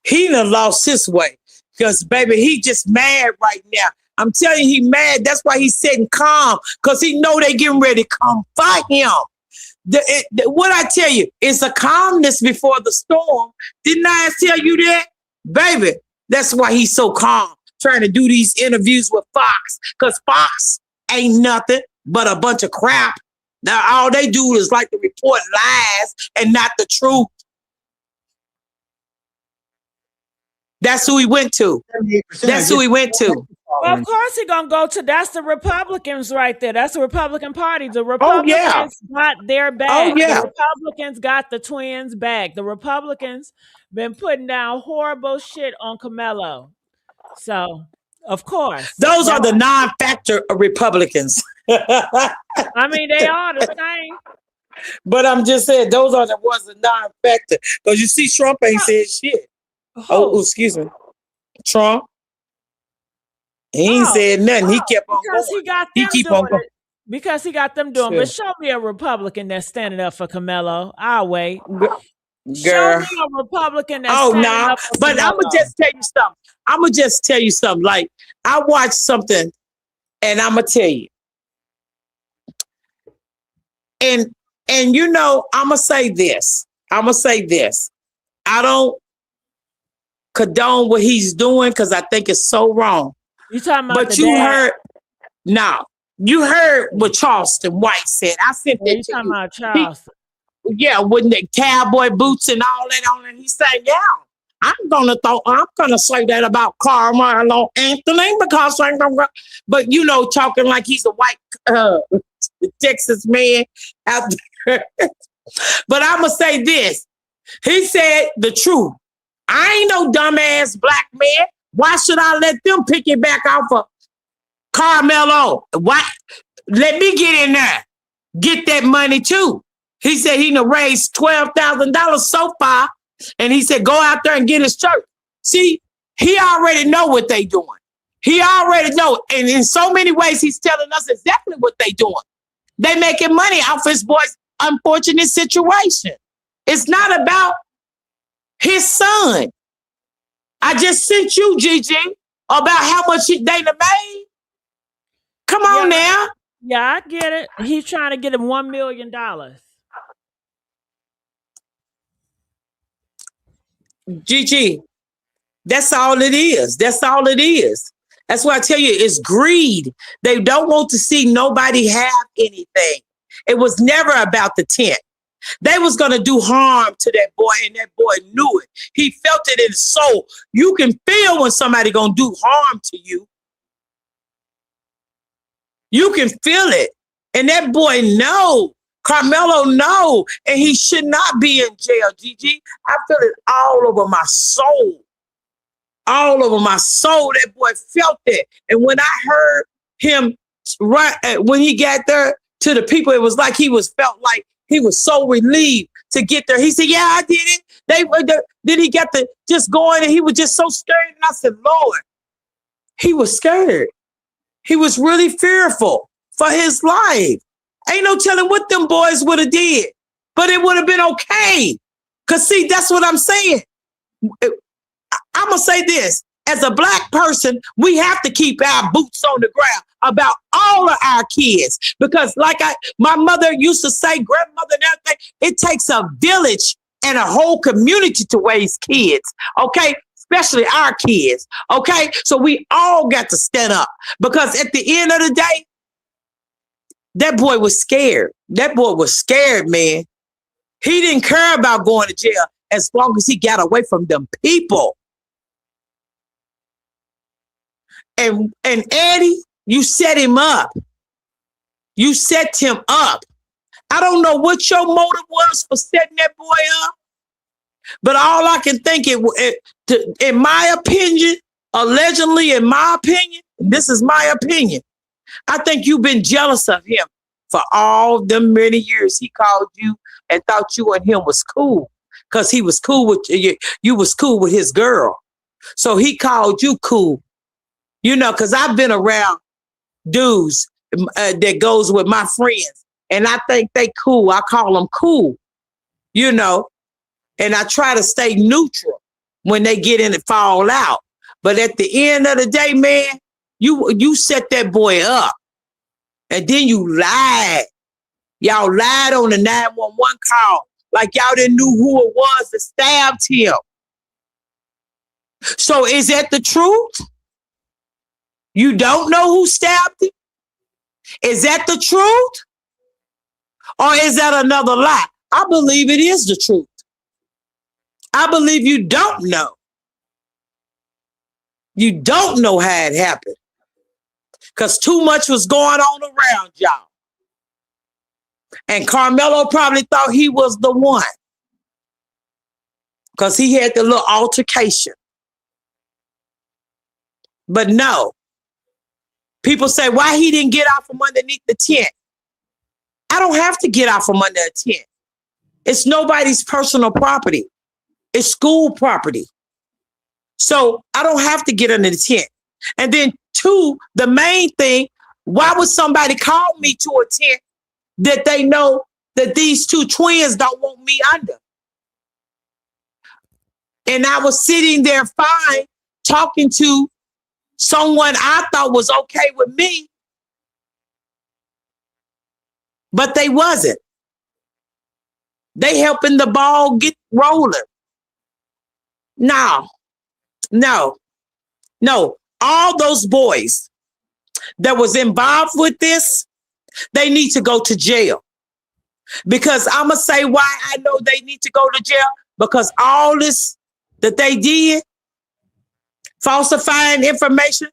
Speaker 2: he done lost his way. Because, baby, he just mad right now. I'm telling you, he mad. That's why he's sitting calm. Because he know they getting ready to come fight him. What I tell you, it's a calmness before the storm. Didn't I tell you that? Baby, that's why he's so calm. Trying to do these interviews with Fox. Because Fox ain't nothing but a bunch of crap. Now, all they do is like to report lies and not the truth. That's who he went to. That's who he went to.
Speaker 1: Well, of course he gonna go to. That's the Republicans right there. That's the Republican Party. The Republicans got their back.
Speaker 2: Oh, yeah.
Speaker 1: The Republicans got the twins back. The Republicans been putting down horrible shit on Karmelo. So, of course.
Speaker 2: Those are the non-factor Republicans.
Speaker 1: I mean, they are the same.
Speaker 2: But I'm just saying, those are the ones that non-factor. Because you see, Trump ain't said shit. Oh, excuse me. Trump. He ain't said nothing. He kept on
Speaker 1: because
Speaker 2: going.
Speaker 1: He got them doing it. Because he got them doing. But show me a Republican that's standing up for Karmelo. I'll wait.
Speaker 2: Girl.
Speaker 1: Show me a Republican that's standing up for
Speaker 2: But
Speaker 1: Karmelo.
Speaker 2: I'm going to just tell you something. Like, I watched something, and I'm going to tell you. And you know, I'm going to say this. I don't condone what he's doing because I think it's so wrong.
Speaker 1: You talking about
Speaker 2: But
Speaker 1: the
Speaker 2: you
Speaker 1: dad?
Speaker 2: heard, no, you heard what Charleston White said. I sent
Speaker 1: Yeah,
Speaker 2: that
Speaker 1: you
Speaker 2: to
Speaker 1: talking
Speaker 2: you.
Speaker 1: about Charles?
Speaker 2: Yeah, with the cowboy boots and all that on it. He said, yeah, I'm gonna say that about Karmelo Anthony because I'm gonna, but you know, talking like he's a white Texas man out there. But I'm gonna say this. He said the truth. I ain't no dumbass black man. Why should I let them pick it back off of Karmelo? Why? Let me get in there. Get that money too. He said he done raised $12,000 so far. And he said, go out there and get his church. See, he already know what they doing. He already know. And in so many ways, he's telling us exactly what they doing. They making money off his boy's unfortunate situation. It's not about his son. I just sent you, Gigi, about how much they done made. Come on now.
Speaker 1: Yeah, I get it. He's trying to get him $1 million.
Speaker 2: Gigi, that's all it is. That's all it is. That's why I tell you, it's greed. They don't want to see nobody have anything. It was never about the tent. They was going to do harm to that boy, and that boy knew it. He felt it in his soul. You can feel when somebody going to do harm to you. You can feel it. And that boy know. Karmelo know. And he should not be in jail, Gigi. I feel it all over my soul. All over my soul. That boy felt it. And when I heard him, when he got there to the people, it was like felt like he was so relieved to get there. He said, yeah, I did it. Then he got the just going and he was just so scared. And I said, Lord, he was scared. He was really fearful for his life. Ain't no telling what them boys would have did, but it would have been okay. Because see, that's what I'm saying. I'm going to say this. As a black person, we have to keep our boots on the ground about all of our kids. Because like my mother used to say, grandmother and everything, it takes a village and a whole community to raise kids. Okay? Especially our kids. Okay? So we all got to stand up. Because at the end of the day, that boy was scared. That boy was scared, man. He didn't care about going to jail as long as he got away from them people. And Eddie, you set him up. You set him up. I don't know what your motive was for setting that boy up, but all I can think in my opinion, allegedly in my opinion, this is my opinion, I think you've been jealous of him for all them many years. He called you and thought you and him was cool because he was cool with you was cool with his girl. So he called you cool. You know, because I've been around dudes that goes with my friends, and I think they cool. I call them cool, you know, and I try to stay neutral when they get in and fall out. But at the end of the day, man, you set that boy up, and then you lied. Y'all lied on the 911 call like y'all didn't know who it was that stabbed him. So is that the truth? You don't know who stabbed him? Is that the truth? Or is that another lie? I believe it is the truth. I believe you don't know. You don't know how it happened. Because too much was going on around y'all. And Karmelo probably thought he was the one. Because he had the little altercation. But no. People say, why he didn't get out from underneath the tent? I don't have to get out from under a tent. It's nobody's personal property. It's school property. So I don't have to get under the tent. And then two, the main thing, why would somebody call me to a tent that they know that these two twins don't want me under? And I was sitting there fine, talking to someone I thought was okay with me, but they wasn't. They helping the ball get rolling. Now, No, all those boys that was involved with this, they need to go to jail. Because I'm going to say why I know they need to go to jail. Because all this that they did, falsifying information,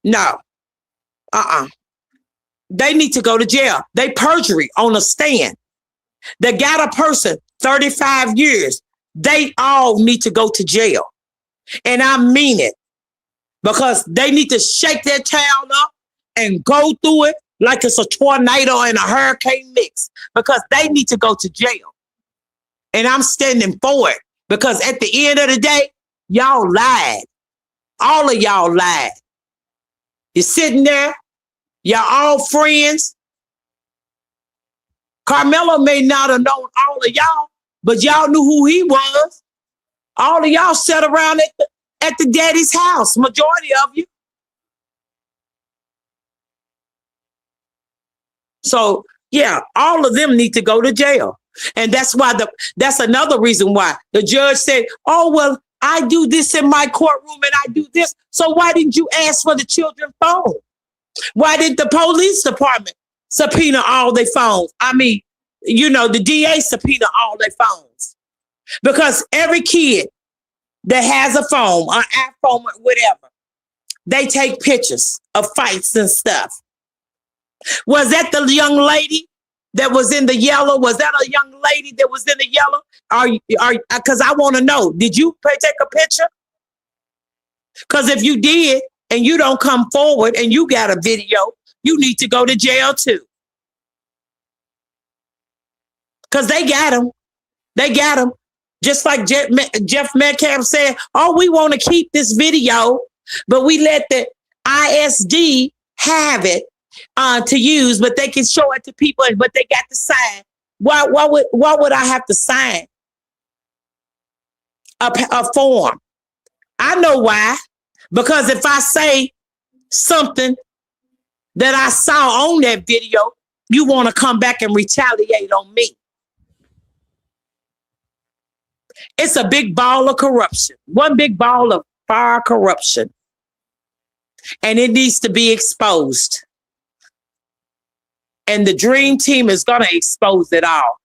Speaker 2: no. They need to go to jail. They perjury on a stand. They got a person 35 years. They all need to go to jail. And I mean it. Because they need to shake their town up and go through it like it's a tornado and a hurricane mix. Because they need to go to jail. And I'm standing for it. Because at the end of the day, y'all lied. All of y'all lied. You're sitting there. Y'all all friends. Karmelo may not have known all of y'all, but y'all knew who he was. All of y'all sat around at the daddy's house, majority of you. So, yeah, all of them need to go to jail. And that's why that's another reason why the judge said, oh, well, I do this in my courtroom and I do this. So why didn't you ask for the children's phone? Why did the police department subpoena all their phones? I mean, the DA subpoena all their phones. Because every kid that has a phone, an iPhone, or whatever, they take pictures of fights and stuff. Was that the young lady that was in the yellow? Was that a young lady that was in the yellow? Because I want to know, did you take a picture? Because if you did, and you don't come forward and you got a video, you need to go to jail too. Because they got him. They got him. Just like Jeff Metcalf said, oh, we want to keep this video, but we let the ISD have it to use, but they can show it to people, but they got to sign. Why would I have to sign a form? I know why. Because if I say something that I saw on that video, you want to come back and retaliate on me. It's a big ball of corruption. One big ball of fire corruption. And it needs to be exposed. And the Dream Team is going to expose it all.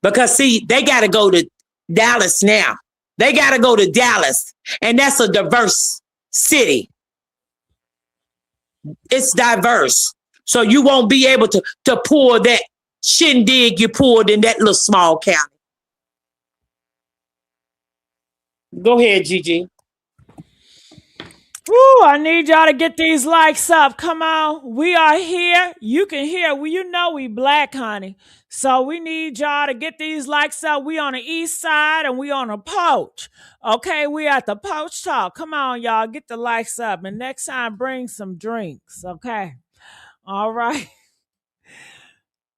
Speaker 2: Because, see, they got to go to Dallas now. They got to go to Dallas. And that's a diverse city. It's diverse. So you won't be able to pull that shindig you pulled in that little small county. Go ahead, Gigi.
Speaker 1: Woo, I need y'all to get these likes up. Come on. We are here. You can hear. We black, honey. So we need y'all to get these likes up. We on the east side and we on a poach. Okay, we at the Poach Talk. Come on, y'all. Get the likes up. And next time, bring some drinks. Okay. All right.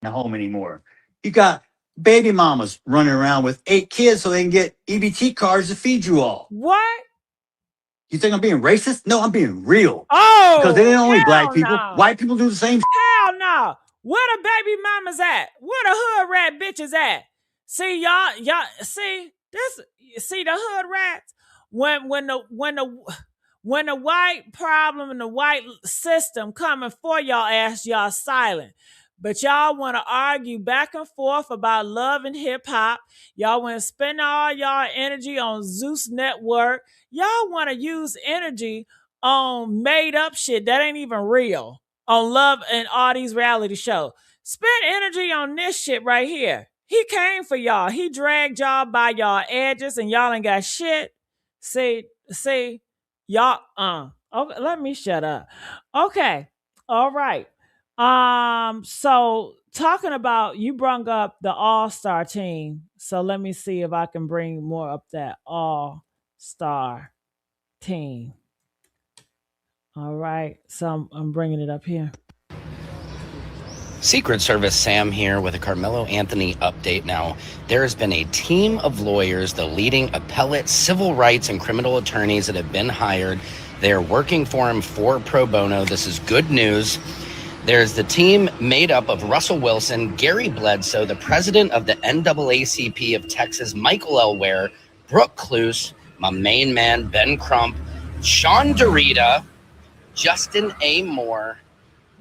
Speaker 12: Not home anymore. You got baby mamas running around with 8 kids so they can get EBT cards to feed you all.
Speaker 1: What?
Speaker 12: You think I'm being racist? No, I'm being real.
Speaker 1: Oh,
Speaker 12: because they ain't only black people.
Speaker 1: No.
Speaker 12: White people do the same.
Speaker 1: Hell no. Where the baby mamas at? Where the hood rat bitches at? See, y'all see this? See the hood rats? When the white problem and the white system coming for y'all ass, y'all silent. But y'all want to argue back and forth about love and hip hop. Y'all want to spend all y'all energy on Zeus Network. Y'all want to use energy on made up shit that ain't even real. On love and all these reality shows. Spend energy on this shit right here. He came for y'all. He dragged y'all by y'all edges and y'all ain't got shit. See, y'all, okay, let me shut up. Okay. All right. So talking about, you brung up the all-star team. So let me see if I can bring more up that all-star team. All right. So I'm bringing it up here.
Speaker 14: Secret Service Sam here with a Karmelo Anthony update. Now, there has been a team of lawyers, the leading appellate, civil rights, and criminal attorneys that have been hired. They are working for him for pro bono. This is good news. There's the team made up of Russell Wilson, Gary Bledsoe, the president of the NAACP of Texas, Michael L. Ware, Brooke Cluse, my main man, Ben Crump, Sean Dorita, Justin A. Moore.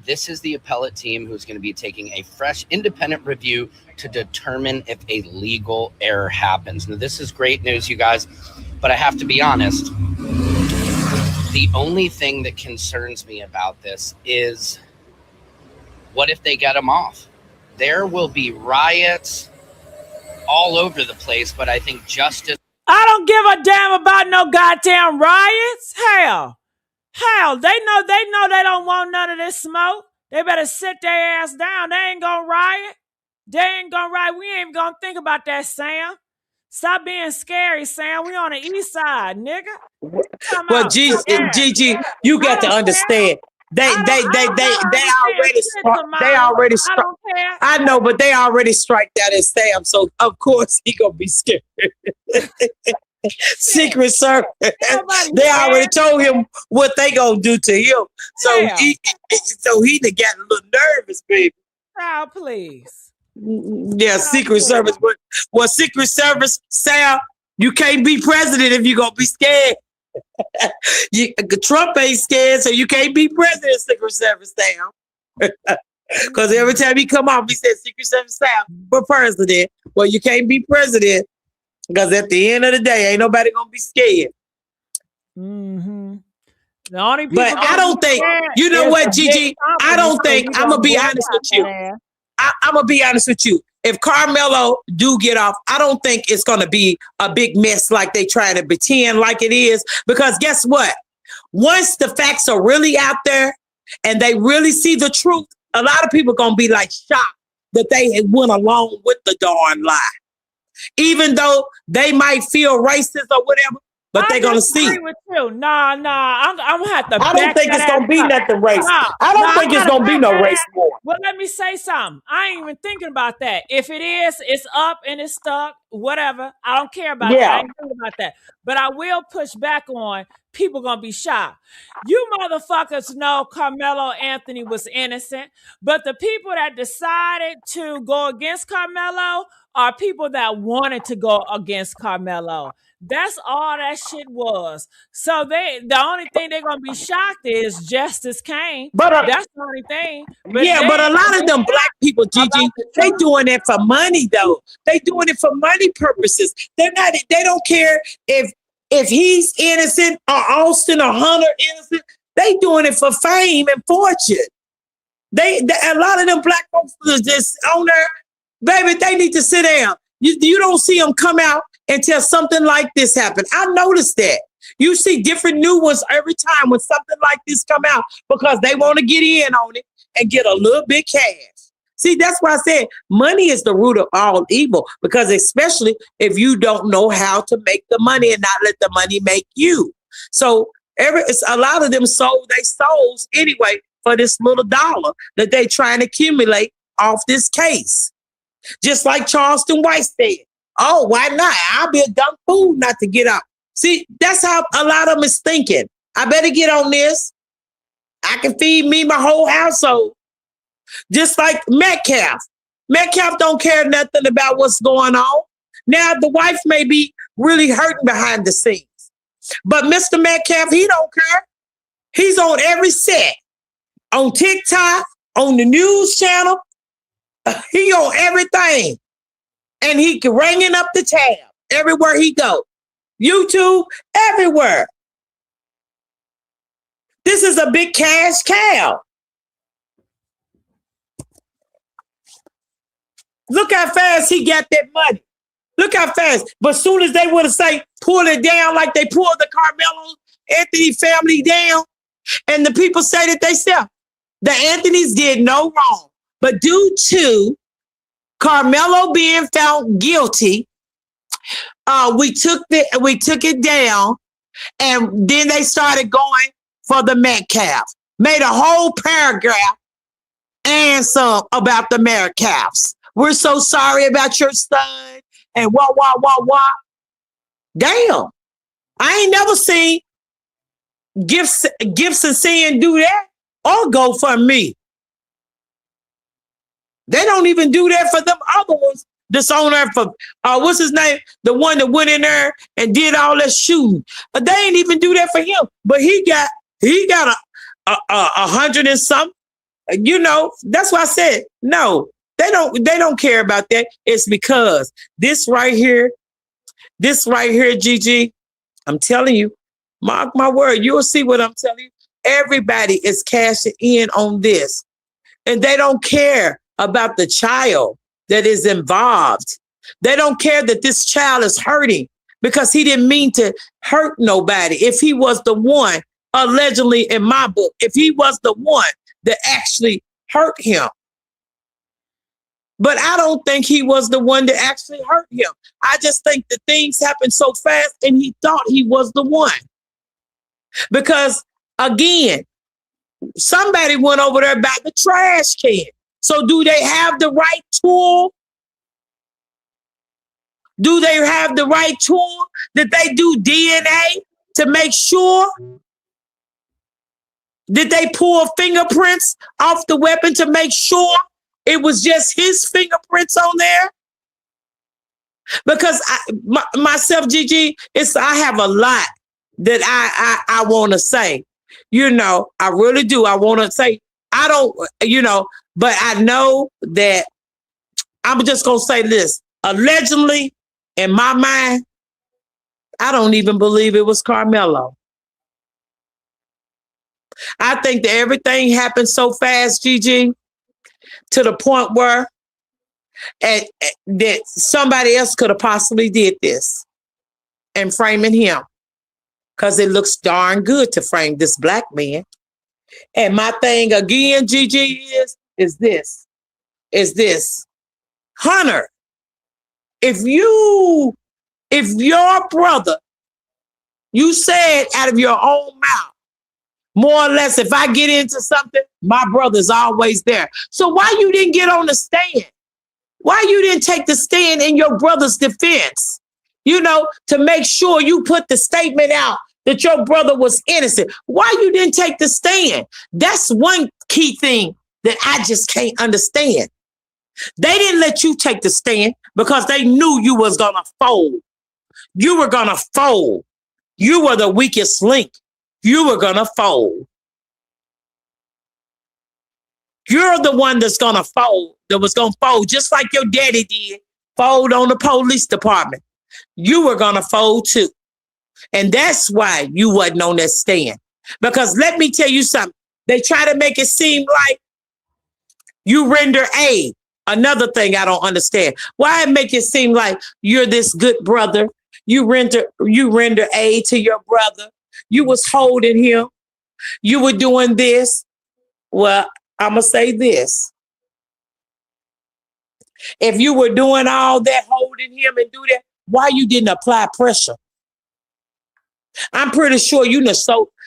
Speaker 14: This is the appellate team who's going to be taking a fresh independent review to determine if a legal error happens. Now, this is great news, you guys, but I have to be honest. The only thing that concerns me about this is, what if they get him off? There will be riots all over the place, but I think justice...
Speaker 1: I don't give a damn about no goddamn riots. Hell, they know they don't want none of this smoke. They better sit their ass down. They ain't gonna riot. We ain't even gonna think about that, Sam. Stop being scary, Sam. We on the east side, nigga.
Speaker 2: Well, Gigi, you got to understand. They already struck. I know, but they already strike that at Sam, so of course he gonna be scared. Secret Service. They already told him what they gonna do to him. So he got a little nervous, baby.
Speaker 1: Oh, please.
Speaker 2: Yeah, Secret Service. Well, Secret Service, Sam, you can't be president if you gonna be scared. Trump ain't scared, so you can't be president, Secret Service, Sam. Because every time he come off, he says Secret Service, Sam, for president. Well, you can't be president because at the end of the day, ain't nobody gonna be scared.
Speaker 1: Mm-hmm. The only people,
Speaker 2: but I don't think, you know what, Gigi? I don't think, I'm gonna be honest with you. I'm gonna be honest with you. If Karmelo do get off, I don't think it's gonna be a big mess like they try to pretend like it is. Because guess what? Once the facts are really out there and they really see the truth, a lot of people gonna be like shocked that they went along with the darn lie. Even though they might feel racist or whatever, but they're gonna see.
Speaker 1: I agree with you. Nah. I'm gonna have to.
Speaker 2: I don't think it's gonna be nothing racist. I don't think it's gonna be no race war.
Speaker 1: Well, let me say something. I ain't even thinking about that. If it is, it's up and it's stuck. Whatever. I don't care about that. I ain't thinking about that. But I will push back on people gonna be shocked. You motherfuckers know Karmelo Anthony was innocent, but the people that decided to go against Karmelo are people that wanted to go against Karmelo. That's all that shit was. So the only thing they're gonna be shocked is justice came.
Speaker 2: But
Speaker 1: that's the only thing.
Speaker 2: But a lot of them black people, Gigi, they doing it for money though. They doing it for money purposes. They don't care if he's innocent or Austin or Hunter innocent. They doing it for fame and fortune. A lot of them black folks are just on there, baby. They need to sit down. You don't see them come out until something like this happened. I noticed that. You see different new ones every time when something like this come out because they want to get in on it and get a little bit cash. See, that's why I said money is the root of all evil, because especially if you don't know how to make the money and not let the money make you. So a lot of them sold their souls anyway for this little dollar that they trying to accumulate off this case. Just like Charleston White said, oh, why not? I'll be a dumb fool not to get up. See, that's how a lot of them is thinking. I better get on this. I can feed me my whole household. Just like Metcalf. Metcalf don't care nothing about what's going on. Now, the wife may be really hurting behind the scenes. But Mr. Metcalf, he don't care. He's on every set. On TikTok, on the news channel. He on everything. And he ringing up the tab everywhere he go. YouTube, everywhere. This is a big cash cow. Look how fast he got that money. Look how fast. But as soon as they would have say, pull it down like they pulled the Karmelo Anthony family down, and the people say that they sell. The Anthonys did no wrong. But due to Karmelo being found guilty, we took it down, and then they started going for the Metcalf. Made a whole paragraph and some about the Metcalfs. We're so sorry about your son, and wah. Damn, I ain't never seen Gibson saying do that or go for me. They don't even do that for them other ones that's on there for what's his name? The one that went in there and did all that shooting. They ain't even do that for him. But he got a 100 and something. You know, that's why I said no. They don't care about that. It's because this right here, Gigi, I'm telling you, mark my word, you'll see what I'm telling you. Everybody is cashing in on this. And they don't care about the child that is involved. They don't care that this child is hurting because he didn't mean to hurt nobody. If he was the one, allegedly in my book, if he was the one that actually hurt him. But I don't think he was the one that actually hurt him. I just think that things happened so fast and he thought he was the one. Because again, somebody went over there by the trash can. So do they have the right tool? Do they have the right tool? Did they do DNA to make sure? Did they pull fingerprints off the weapon to make sure it was just his fingerprints on there? Because myself, Gigi, I have a lot that I want to say. You know, I really do. I want to say, I don't, you know, but I know that I'm just going to say this. Allegedly, in my mind, I don't even believe it was Karmelo. I think that everything happened so fast, Gigi, to the point where that somebody else could have possibly did this and framing him. Because it looks darn good to frame this black man. And my thing again, Gigi, is this. Hunter, if your brother, you said out of your own mouth, more or less, if I get into something, my brother's always there. So why you didn't get on the stand? Why you didn't take the stand in your brother's defense? You know, to make sure you put the statement out that your brother was innocent. Why you didn't take the stand? That's one key thing that I just can't understand. They didn't let you take the stand because they knew you was going to fold. You were going to fold. You were the weakest link. You were going to fold. You're the one that's going to fold, that was going to fold, just like your daddy did, fold on the police department. You were going to fold too. And that's why you wasn't on that stand. Because let me tell you something. They try to make it seem like you render aid. Another thing I don't understand. Why make it seem like you're this good brother? You render aid to your brother. You was holding him. You were doing this. Well, I'm going to say this. If you were doing all that, holding him and do that, why you didn't apply pressure? I'm pretty sure you done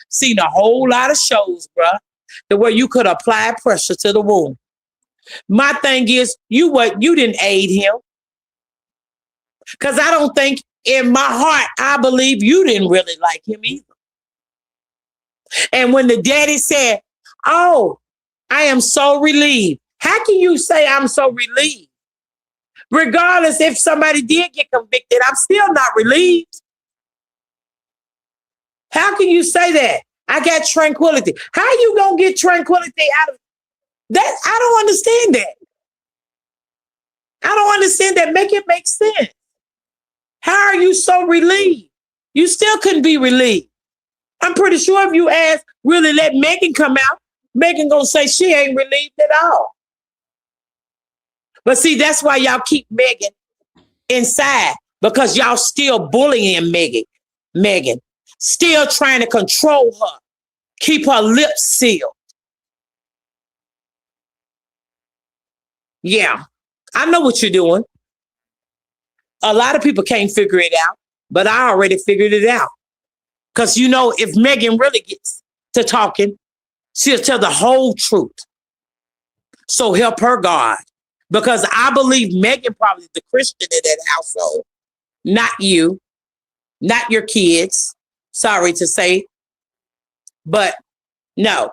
Speaker 2: seen a whole lot of shows, bruh, where you could apply pressure to the wound. My thing is, you didn't aid him. Because I don't think in my heart, I believe you didn't really like him either. And when the daddy said, oh, I am so relieved. How can you say I'm so relieved? Regardless if somebody did get convicted, I'm still not relieved. How can you say that? I got tranquility. How you going to get tranquility out of that? I don't understand that. I don't understand that. Make it make sense. How are you so relieved? You still couldn't be relieved. I'm pretty sure if you ask, really let Megan come out, Megan gonna say she ain't relieved at all. But see, that's why y'all keep Megan inside, because y'all still bullying Megan, still trying to control her, keep her lips sealed. Yeah, I know what you're doing. A lot of people can't figure it out, but I already figured it out. Because, you know, if Megan really gets to talking, she'll tell the whole truth. So help her God. Because I believe Megan probably is the Christian in that household. Not you. Not your kids. Sorry to say. But no.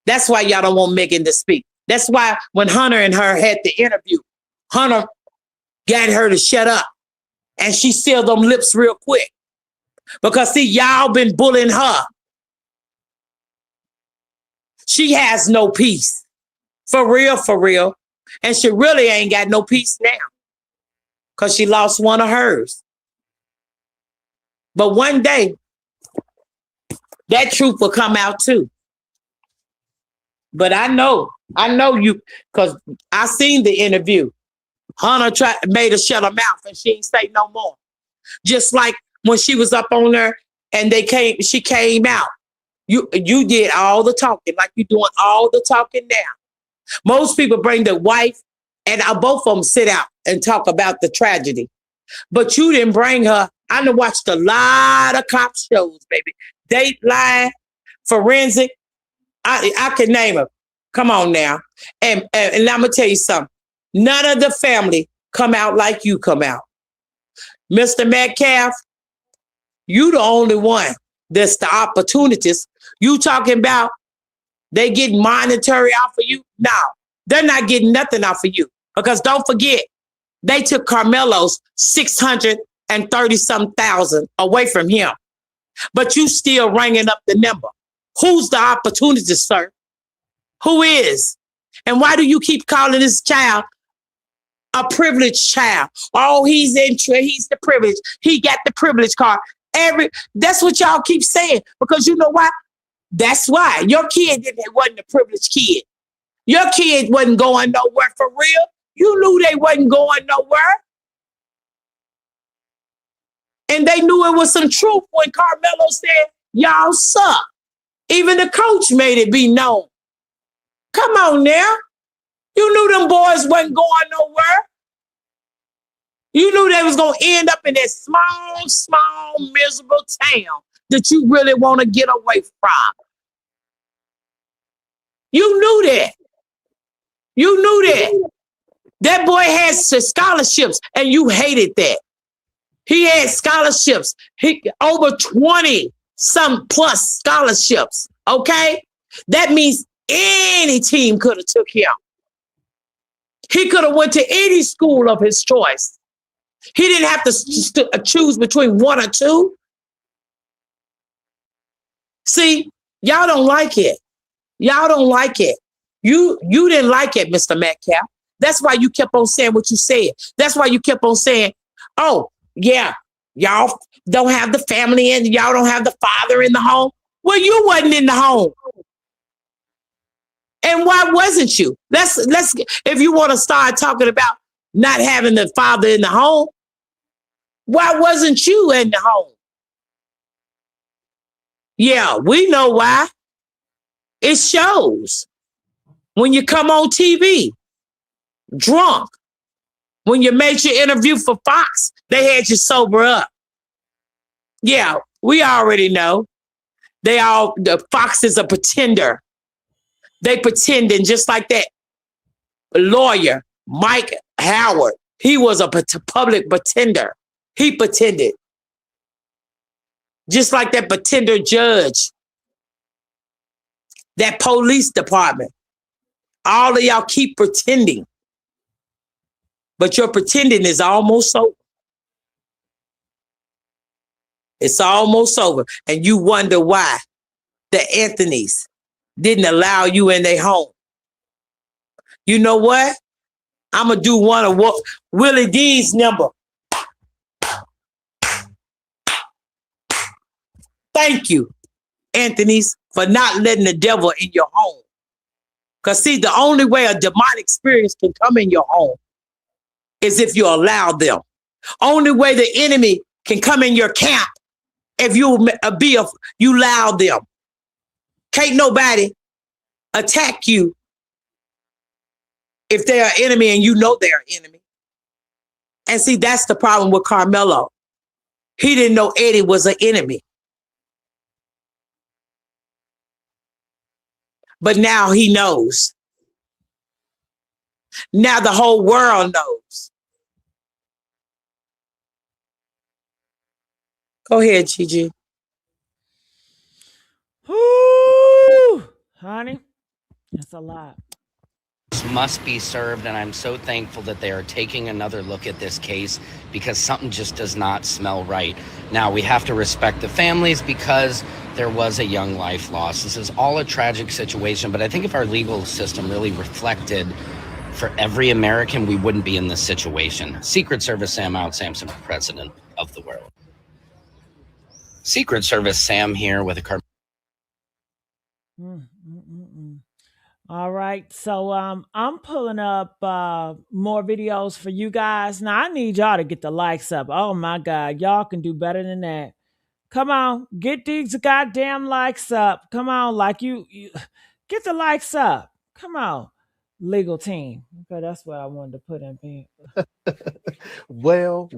Speaker 2: That's why y'all don't want Megan to speak. That's why when Hunter and her had the interview, Hunter got her to shut up. And she sealed them lips real quick. Because see, y'all been bullying her. She has no peace. For real, for real. And she really ain't got no peace now. Because she lost one of hers. But one day, that truth will come out too. But I know you, because I seen the interview. Hunter made her shut her mouth and she ain't say no more. Just like when she was up on there and she came out. You did all the talking, like you're doing all the talking now. Most people bring the wife and both of them sit out and talk about the tragedy. But you didn't bring her. I done watched a lot of cop shows, baby. Dateline, Forensic. I can name them. Come on now. And I'm going to tell you something. None of the family come out like you come out. Mr. Metcalf, you the only one that's the opportunities. You talking about they get monetary off of you? No, they're not getting nothing off of you. Because don't forget, they took Karmelo's 630-some thousand away from him. But you still ringing up the number. Who's the opportunity, sir? Who is? And why do you keep calling this child a privileged child? Oh, he's the privilege. He got the privilege card. That's what y'all keep saying. Because you know why? That's why. Your kid wasn't a privileged kid. Your kid wasn't going nowhere for real. You knew they wasn't going nowhere. And they knew it was some truth when Karmelo said, y'all suck. Even the coach made it be known. Come on now. You knew them boys wasn't going nowhere. You knew they was going to end up in that small, miserable town that you really want to get away from. You knew that. You knew that. That boy had scholarships, and you hated that. He had scholarships. Over 20-some plus scholarships, okay? That means any team could have took him. He could have went to any school of his choice. He didn't have to choose between one or two. See, y'all don't like it. Y'all don't like it. You didn't like it, Mr. Metcalf. That's why you kept on saying what you said. That's why you kept on saying, oh, yeah, y'all don't have the family and y'all don't have the father in the home. Well, you wasn't in the home. And why wasn't you? Let's if you want to start talking about not having the father in the home, why wasn't you in the home? Yeah, we know why. It shows. When you come on TV, drunk. When you made your interview for Fox, they had you sober up. Yeah, we already know. The Fox is a pretender. They pretending just like that lawyer, Mike Howard. He was a public pretender. He pretended. Just like that pretender judge. That police department. All of y'all keep pretending. But your pretending is almost over. It's almost over. And you wonder why the Anthonys didn't allow you in their home. You know what? I'm going to do one of Willie D's number. Thank you, Anthonys, for not letting the devil in your home. Because see, the only way a demonic experience can come in your home is if you allow them. Only way the enemy can come in your camp if you allow them. Can't nobody attack you if they're an enemy and you know they're an enemy. And see, that's the problem with Karmelo. He didn't know Eddie was an enemy. But now he knows. Now the whole world knows. Go ahead, Gigi.
Speaker 1: Woo! Honey, that's a lot.
Speaker 14: justice must be served, and I'm so thankful that they are taking another look at this case because something just does not smell right. Now, we have to respect the families because there was a young life lost. This is all a tragic situation, but I think if our legal system really reflected for every American, we wouldn't be in this situation. Secret Service Sam out, Samson, president of the world. Secret Service Sam here with a
Speaker 1: All right, so I'm pulling up more videos for you guys. Now I need y'all to get the likes up. Oh my God, y'all can do better than that. Come on, get these goddamn likes up. Come on, like you get the likes up. Come on, legal team. Okay, that's what I wanted to put in.
Speaker 15: Well.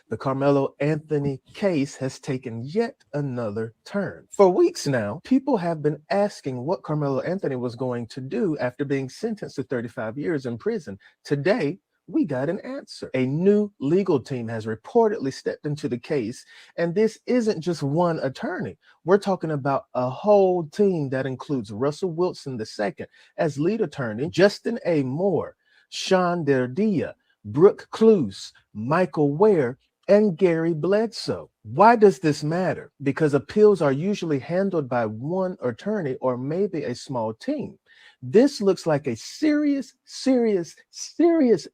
Speaker 15: The Karmelo Anthony case has taken yet another turn. For weeks now, people have been asking what Karmelo Anthony was going to do after being sentenced to 35 years in prison. Today, we got an answer. A new legal team has reportedly stepped into the case, and this isn't just one attorney. We're talking about a whole team that includes Russell Wilson II as lead attorney, Justin A. Moore, Sean Derdia, Brooke Cluse, Michael Ware, and Gary Bledsoe. Why does this matter? Because appeals are usually handled by one attorney or maybe a small team. This looks like a serious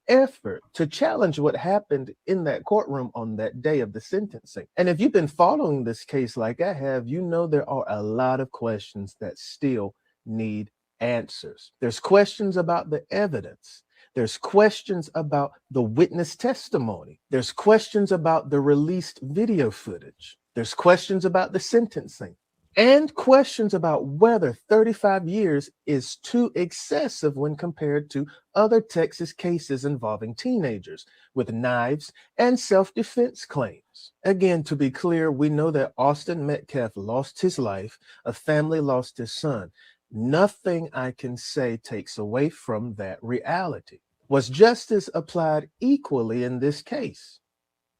Speaker 15: effort to challenge what happened in that courtroom on that day of the sentencing. And if you've been following this case like I have, you know there are a lot of questions that still need answers. There's questions about the evidence. There's questions about the witness testimony. There's questions about the released video footage. There's questions about the sentencing. And questions about whether 35 years is too excessive when compared to other Texas cases involving teenagers with knives and self-defense claims. Again, to be clear, we know that Austin Metcalf lost his life, a family lost his son. Nothing I can say takes away from that reality. Was justice applied equally in this case?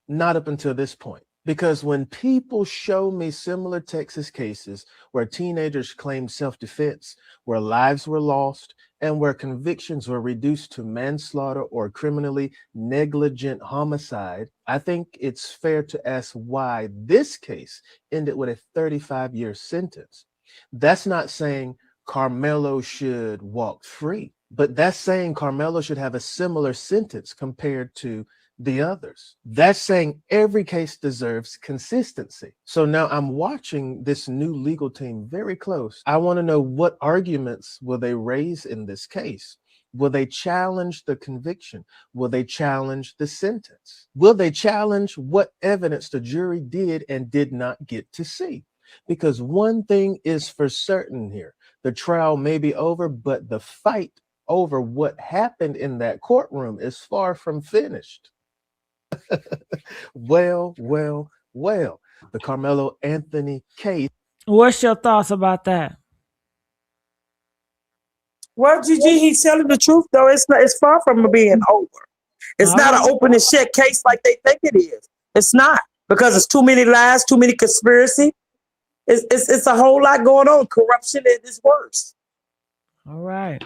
Speaker 15: Not up until this point. Because when people show me similar Texas cases where teenagers claimed self-defense, where lives were lost, and where convictions were reduced to manslaughter or criminally negligent homicide, I think it's fair to ask why this case ended with a 35-year sentence. That's not saying Karmelo should walk free, but that's saying Karmelo should have a similar sentence compared to the others. That's saying every case deserves consistency. So now I'm watching this new legal team very close. I want to know what arguments will they raise in this case. Will they challenge the conviction? Will they challenge the sentence? Will they challenge what evidence the jury did and did not get to see? Because one thing is for certain here. The trial may be over, but the fight over what happened in that courtroom is far from finished. Well. The Karmelo Anthony case.
Speaker 1: What's your thoughts about that?
Speaker 2: Well, Gigi, he's telling the truth, though. It's far from being over. It's not an open and shut case like they think it is. It's not, because it's too many lies, too many conspiracy. It's a whole lot going on. Corruption is worse.
Speaker 1: All right.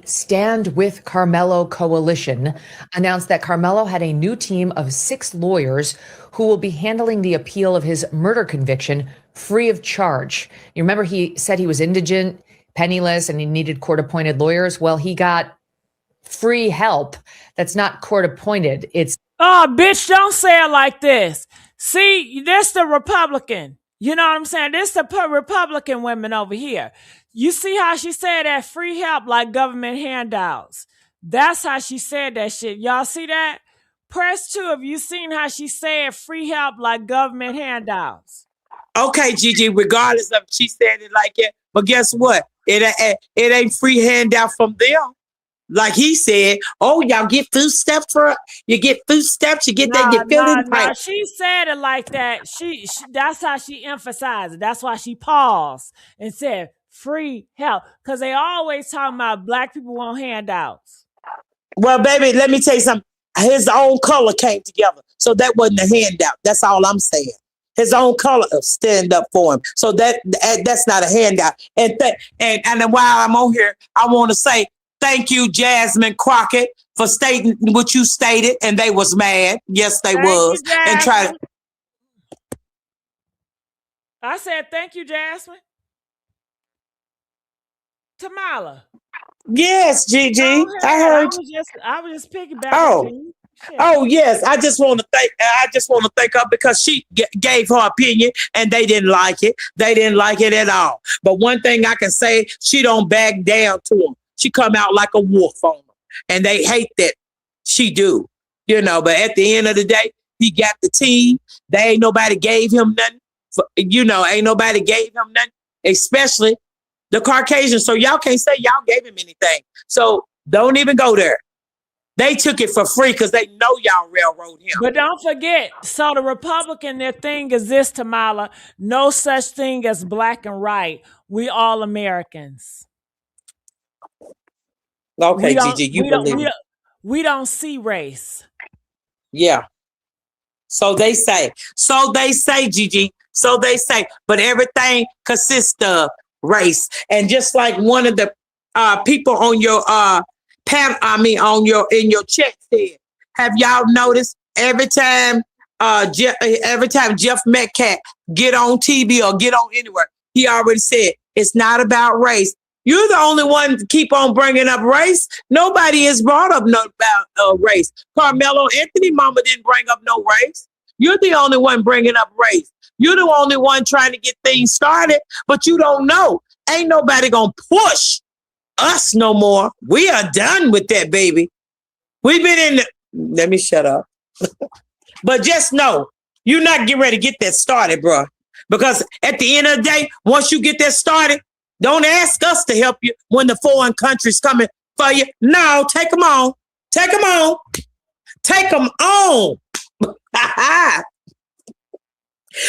Speaker 16: Stand with Karmelo coalition announced that Karmelo had a new team of 6 lawyers who will be handling the appeal of his murder conviction free of charge. You remember he said he was indigent, penniless, and he needed court-appointed lawyers? Well, he got free help. That's not court-appointed. It's
Speaker 1: bitch, don't say it like this. See, this the Republican. You know what I'm saying? This the Republican women over here. You see how she said that free help like government handouts. That's how she said that shit. Y'all see that? Press 2 if you seen how she said free help like government handouts.
Speaker 2: Okay, Gigi, regardless of she said it like it, but guess what? It ain't free handout from them. Like he said, oh, y'all get food stamps you get food stamps, you get that, you feel it.
Speaker 1: No, she said it like that. She that's how she emphasized it. That's why she paused and said free help. Because they always talking about black people want handouts.
Speaker 2: Well, baby, let me tell you something. His own color came together. So that wasn't a handout. That's all I'm saying. his own color stand up for him. So that's not a handout. And while I'm on here, I want to say thank you, Jasmine Crockett, for stating what you stated, and they was mad. Yes, they was.
Speaker 1: You,
Speaker 2: and try.
Speaker 1: I said thank you, Jasmine. Tamala.
Speaker 2: Yes, Gigi. I heard.
Speaker 1: I was just piggybacking.
Speaker 2: Oh. Oh yes, I just want to thank her because she gave her opinion and they didn't like it. They didn't like it at all. But one thing I can say, she don't back down to them. She come out like a wolf on them, and they hate that she do. But at the end of the day, he got the team. They ain't nobody gave him nothing. Ain't nobody gave him nothing, especially the Caucasians. So y'all can't say y'all gave him anything. So don't even go there. They took it for free because they know y'all railroad him.
Speaker 1: But don't forget, so the Republican, their thing is this, Tamala, no such thing as black and white. We all Americans.
Speaker 2: Okay, Gigi, you believe it.
Speaker 1: We don't see race.
Speaker 2: Yeah. So they say, Gigi. So they say, but everything consists of race. And just like one of the people on your in your chat said, have y'all noticed every time Jeff Metcalf get on TV or get on anywhere, he already said it's not about race. You're the only one to keep on bringing up race. Nobody has brought up about race. Karmelo Anthony mama didn't bring up no race. You're the only one bringing up race. You're the only one trying to get things started, but you don't know. Ain't nobody gonna push us no more. We are done with that, baby. We've been let me shut up. But just know, you're not getting ready to get that started, bro. Because at the end of the day, once you get that started, don't ask us to help you when the foreign countries coming for you. No, take them on. Take them on. Take them on.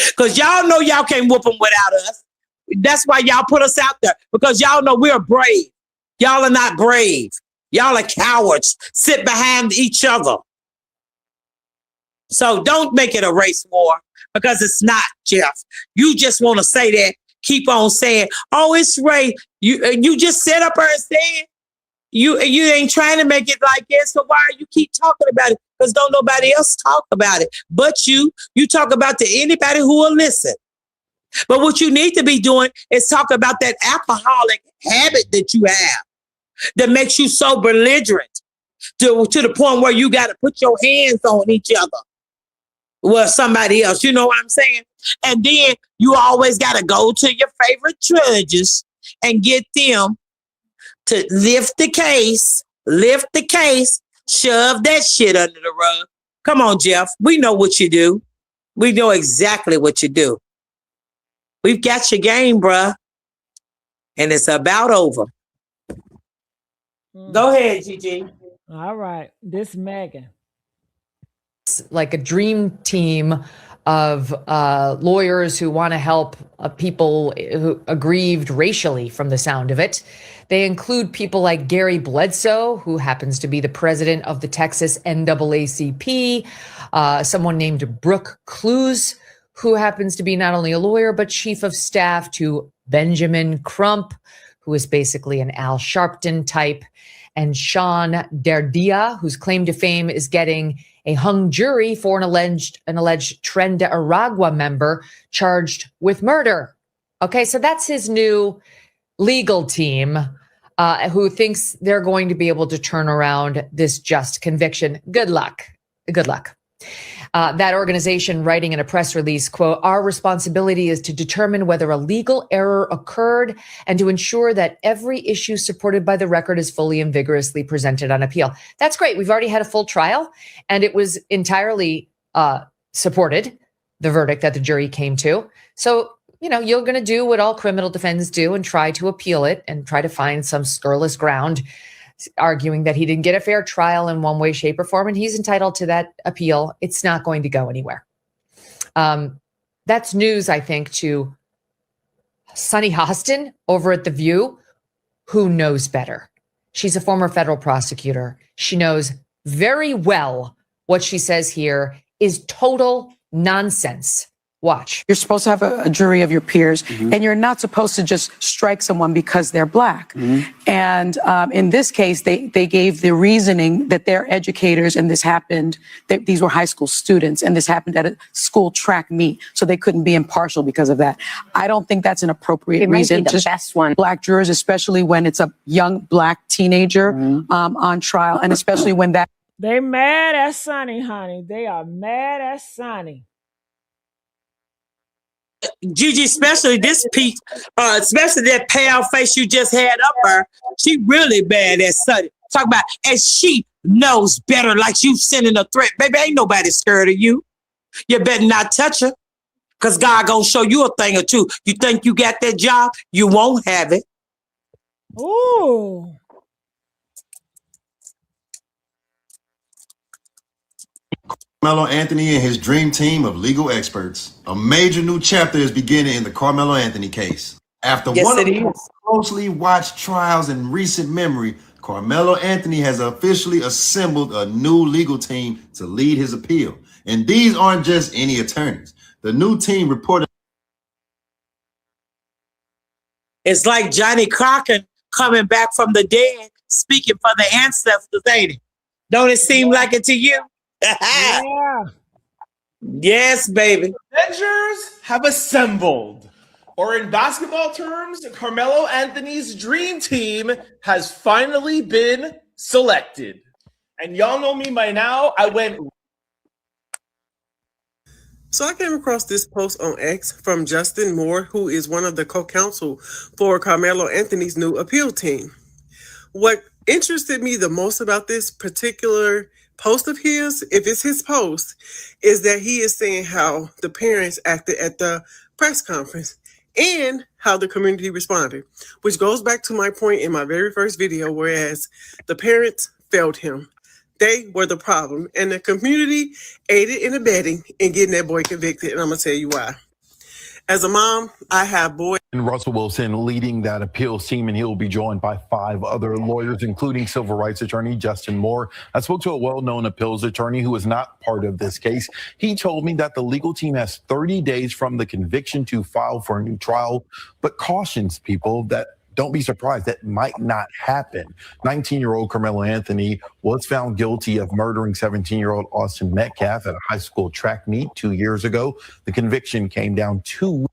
Speaker 2: Because y'all know y'all can't whoop them without us. That's why y'all put us out there. Because y'all know we're brave. Y'all are not brave. Y'all are cowards. Sit behind each other. So don't make it a race war because it's not, Jeff. You just want to say that. Keep on saying, oh, it's race. You just sit up there and say it. You ain't trying to make it like that. So why you keep talking about it? Because don't nobody else talk about it. But you talk about to anybody who will listen. But what you need to be doing is talk about that alcoholic habit that you have that makes you so belligerent to the point where you got to put your hands on each other. Well, somebody else, you know what I'm saying? And then you always got to go to your favorite judges and get them to lift the case, shove that shit under the rug. Come on, Jeff. We know what you do. We know exactly what you do. We've got your game, bruh. And it's about over. Go ahead, Gigi.
Speaker 1: All right. This Megan.
Speaker 16: Like a dream team of lawyers who want to help people who aggrieved racially from the sound of it. They include people like Gary Bledsoe, who happens to be the president of the Texas NAACP, someone named Brooke Clues, who happens to be not only a lawyer, but chief of staff to Benjamin Crump, who is basically an Al Sharpton type, and Sean Derdia, whose claim to fame is getting a hung jury for an alleged Tren de Aragua member charged with murder. Okay, so that's his new legal team who thinks they're going to be able to turn around this just conviction. Good luck. Good luck. That organization writing in a press release, quote, "Our responsibility is to determine whether a legal error occurred and to ensure that every issue supported by the record is fully and vigorously presented on appeal." That's great. We've already had a full trial and it was entirely supported, the verdict that the jury came to. So, you're going to do what all criminal defendants do and try to appeal it and try to find some scurrilous ground, arguing that he didn't get a fair trial in one way, shape, or form, and he's entitled to that appeal. It's not going to go anywhere. That's news, I think, to Sunny Hostin over at The View, who knows better. She's a former federal prosecutor. She knows very well what she says here is total nonsense. Watch.
Speaker 5: You're supposed to have a jury of your peers, and you're not supposed to just strike someone because they're black. And in this case, they gave the reasoning that they're educators, and this happened, that these were high school students, and this happened at a school track meet, so they couldn't be impartial because of that. I don't think that's an appropriate
Speaker 6: It might
Speaker 5: reason.
Speaker 6: be the best one.
Speaker 5: Black jurors, especially when it's a young black teenager on trial, and especially when that.
Speaker 1: They mad at Sonny, honey. They are mad at Sonny.
Speaker 2: Gigi, especially this piece, especially that pale face you just had up her, she really bad at Sonny. Talk about, and she knows better, like you sending a threat. Baby, ain't nobody scared of you. You better not touch her, because God gonna show you a thing or two. You think you got that job? You won't have it.
Speaker 1: Ooh.
Speaker 17: Karmelo Anthony and his dream team of legal experts. A major new chapter is beginning in the Karmelo Anthony case. After one of the most closely watched trials in recent memory, Karmelo Anthony has officially assembled a new legal team to lead his appeal. And these aren't just any attorneys. The new team reported.
Speaker 2: It's like Johnny Crockett coming back from the dead, speaking for the ancestors, ain't it? Don't it seem like it to you?
Speaker 1: Yeah.
Speaker 2: Yes, baby.
Speaker 18: Avengers have assembled. Or in basketball terms, Karmelo Anthony's dream team has finally been selected. And y'all know me by now.
Speaker 19: So I came across this post on X from Justin Moore, who is one of the co-counsel for Karmelo Anthony's new appeal team. What interested me the most about this particular post of his, if it's his post, is that he is saying how the parents acted at the press conference and how the community responded, which goes back to my point in my very first video, whereas the parents failed him. They were the problem, and the community aided and abetting in getting that boy convicted, and I'm going to tell you why. As a mom, I have boys.
Speaker 20: And Russell Wilson leading that appeals team, and he'll be joined by 5 other lawyers, including civil rights attorney Justin Moore. I spoke to a well-known appeals attorney who is not part of this case. He told me that the legal team has 30 days from the conviction to file for a new trial, but cautions people that don't be surprised, that might not happen. 19-year-old Karmelo Anthony was found guilty of murdering 17-year-old Austin Metcalf at a high school track meet 2 years ago. The conviction came down 2.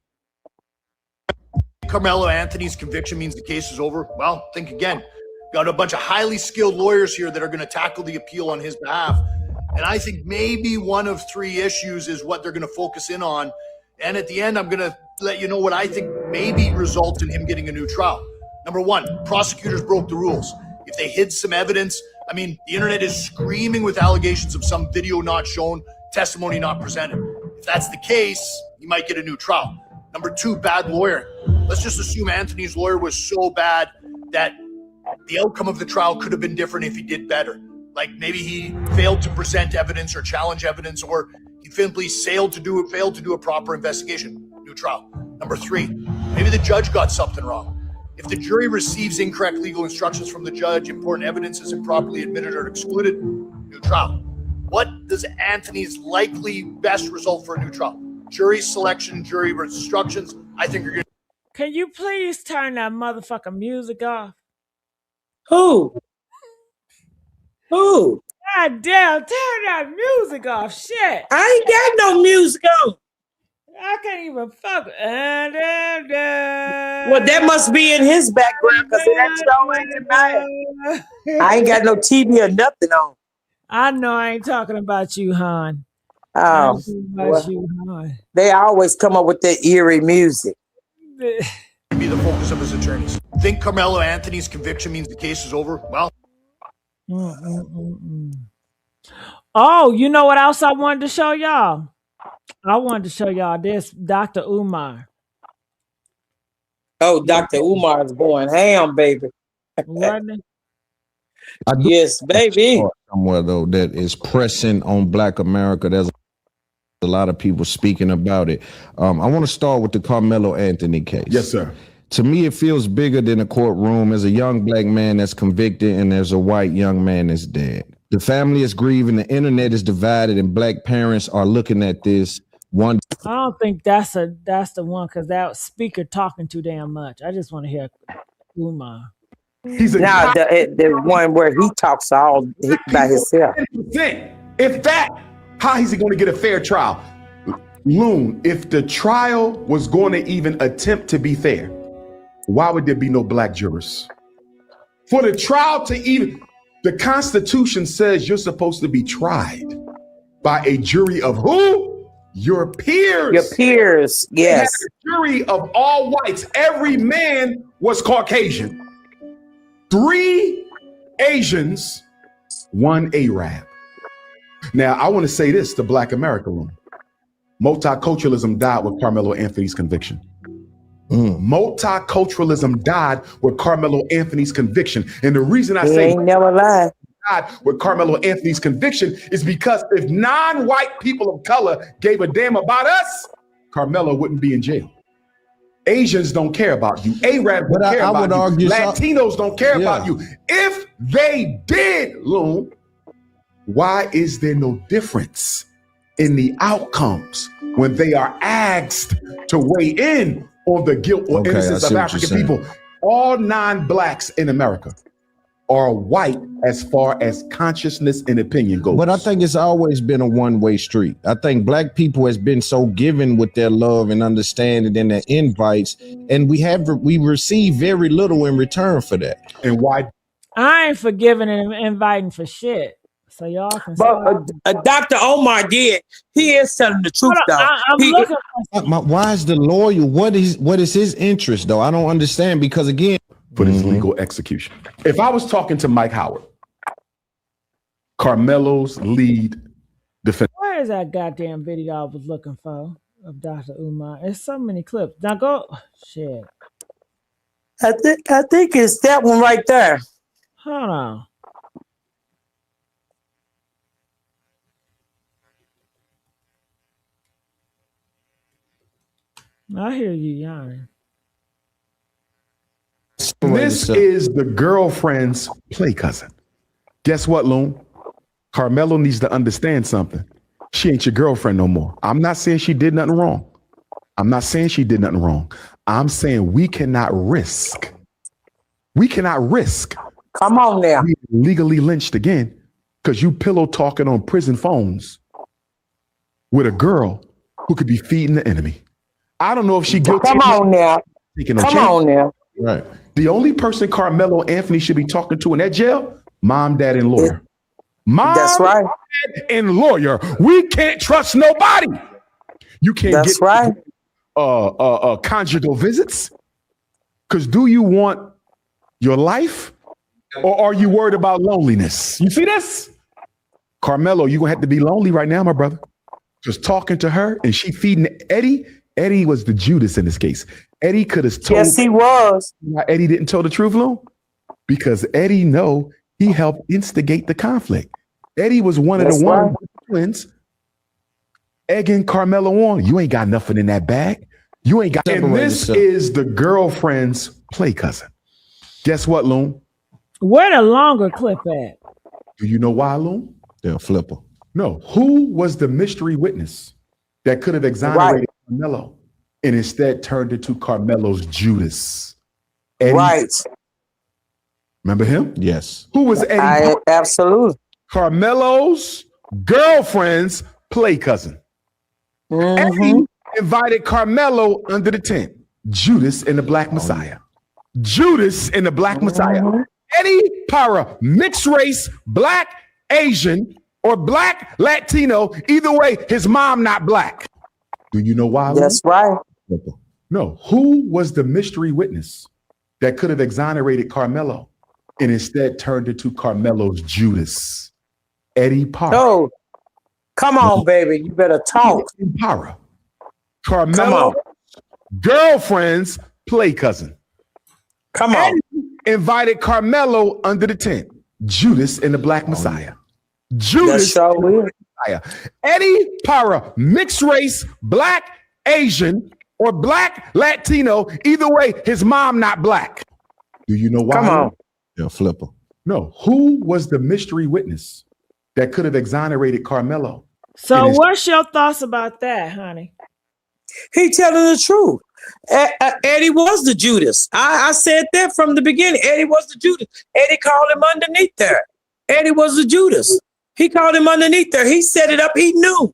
Speaker 12: Karmelo Anthony's conviction means the case is over. Well, think again. Got a bunch of highly skilled lawyers here that are going to tackle the appeal on his behalf. And I think maybe one of 3 issues is what they're going to focus in on. And at the end, I'm going to let you know what I think maybe results in him getting a new trial. Number 1, prosecutors broke the rules. If they hid some evidence, I mean, the internet is screaming with allegations of some video not shown, testimony not presented. If that's the case, you might get a new trial. Number 2, bad lawyer. Let's just assume Anthony's lawyer was so bad that the outcome of the trial could have been different if he did better. Like maybe he failed to present evidence or challenge evidence, or he simply failed to do a proper investigation. New trial. Number 3, maybe the judge got something wrong. If the jury receives incorrect legal instructions from the judge, important evidence is improperly admitted or excluded, new trial. What does Anthony's likely best result for a new trial? Jury selection, jury instructions, I think are going to...
Speaker 1: Can you please turn that motherfucking music off?
Speaker 2: Who?
Speaker 1: God damn, turn that music off. Shit.
Speaker 2: I ain't got no music on.
Speaker 1: I can't even fuck.
Speaker 2: Well, that must be in his background, because that show ain't in mine. I ain't got no TV or nothing on.
Speaker 1: I know I ain't talking about you, hon.
Speaker 2: Oh, they always come up with that eerie music.
Speaker 12: be the focus of his attorneys. Think Karmelo Anthony's conviction means the case is over? Well.
Speaker 1: Oh, you know what else I wanted to show y'all? I wanted to show y'all this, Dr. Umar.
Speaker 2: Oh, Dr. Umar is going ham, baby. Yes, baby.
Speaker 21: Somewhere though that is pressing on Black America. There's a lot of people speaking about it. I want to start with the Karmelo Anthony case.
Speaker 13: Yes, sir.
Speaker 21: To me, it feels bigger than a courtroom. There's a young Black man that's convicted, and there's a white young man that's dead. The family is grieving. The internet is divided, and Black parents are looking at this. One
Speaker 1: I don't think that's the one because that speaker talking too damn much. I just want to hear Umar.
Speaker 2: He's now the one where he talks all by himself.
Speaker 4: 10%. If that, how is he going to get a fair trial? Loon, if the trial was going to even attempt to be fair, why would there be no black jurors? For the trial to even, the Constitution says you're supposed to be tried by a jury of who? Your peers.
Speaker 2: Your peers, yes.
Speaker 4: A jury of all whites. Every man was Caucasian. 3 Asians, 1 Arab. Now, I want to say this to Black America Room. Multiculturalism died with Karmelo Anthony's conviction. Multiculturalism died with Karmelo Anthony's conviction. And the reason I say
Speaker 2: never lied.
Speaker 4: Died with Karmelo Anthony's conviction is because if non-white people of color gave a damn about us, Karmelo wouldn't be in jail. Asians don't care about you. Arabs don't care about you. Latinos don't care about you. If they did, Loon, why is there no difference in the outcomes when they are asked to weigh in on the guilt or innocence of African people? All non-blacks in America are white as far as consciousness and opinion goes.
Speaker 21: But I think it's always been a one-way street. I think black people has been so given with their love and understanding and their invites, and we receive very little in return for that.
Speaker 4: And why?
Speaker 1: I ain't forgiving and inviting for shit. So y'all can.
Speaker 2: But Dr. Omar did. He is telling the truth, though.
Speaker 1: I'm looking for.
Speaker 21: Why is the lawyer? What is his interest, though? I don't understand, because again,
Speaker 4: for his legal execution. If I was talking to Mike Howard, Karmelo's lead defense.
Speaker 1: Where is that goddamn video I was looking for of Dr. Umar? There's so many clips. Now go. Shit.
Speaker 2: I think it's that one right there.
Speaker 1: Hold on. I hear you yawning.
Speaker 4: This is the girlfriend's play cousin. Guess what, Loon? Karmelo needs to understand something. She ain't your girlfriend no more. I'm not saying she did nothing wrong. I'm I'm saying we cannot risk.
Speaker 2: Come on now.
Speaker 4: Being legally lynched again because you pillow talking on prison phones with a girl who could be feeding the enemy. I don't know if she guilty.
Speaker 2: Come on now. Come on now.
Speaker 4: Right. The only person Karmelo Anthony should be talking to in that jail, mom, dad, and lawyer. Mom,
Speaker 2: that's right.
Speaker 4: Dad, and lawyer. We can't trust nobody. You can't
Speaker 2: that's
Speaker 4: get
Speaker 2: right.
Speaker 4: Conjugal visits. Because do you want your life or are you worried about loneliness? You see this? Karmelo, you're going to have to be lonely right now, my brother. Just talking to her and she feeding Eddie. Eddie was the Judas in this case. Eddie could have told.
Speaker 2: Yes, he was.
Speaker 4: Why Eddie didn't tell the truth, Lou? Because Eddie know he helped instigate the conflict. Eddie was one of the one twins egging Karmelo on. You ain't got nothing in that bag. You ain't got. And this is the girlfriend's play cousin. Guess what, Loon?
Speaker 1: Where the longer clip at?
Speaker 4: Do you know why, Loon?
Speaker 21: They'll flip her.
Speaker 4: No. Who was the mystery witness that could have exonerated Karmelo and instead turned into Karmelo's Judas? Eddie.
Speaker 2: Right.
Speaker 4: Remember him?
Speaker 21: Yes.
Speaker 4: Who was Eddie?
Speaker 2: Absolutely.
Speaker 4: Karmelo's girlfriend's play cousin. Eddie invited Karmelo under the tent. Judas and the Black Messiah. Judas and the Black Messiah. Eddie Para, mixed race, Black, Asian, or Black, Latino. Either way, his mom not Black. Do you know why?
Speaker 2: That's right.
Speaker 4: No. Who was the mystery witness that could have exonerated Karmelo and instead turned into Karmelo's Judas? Eddie Para.
Speaker 2: Oh, come on, baby. You better talk.
Speaker 4: Eddie Para. Karmelo's girlfriend's play cousin.
Speaker 2: Come on.
Speaker 4: Eddie invited Karmelo under the tent. Judas and the Black Messiah. Judas and the Messiah. Eddie Para, mixed race, Black, Asian, or Black, Latino. Either way, his mom not Black. Do you know why?
Speaker 2: Come on.
Speaker 21: They'll flip her.
Speaker 4: No. Who was the mystery witness that could have exonerated Karmelo?
Speaker 1: So what's your thoughts about that, honey?
Speaker 2: He telling the truth. Eddie was the Judas. I said that from the beginning. Eddie was the Judas. Eddie called him underneath there. Eddie was the Judas. He called him underneath there. He set it up. He knew.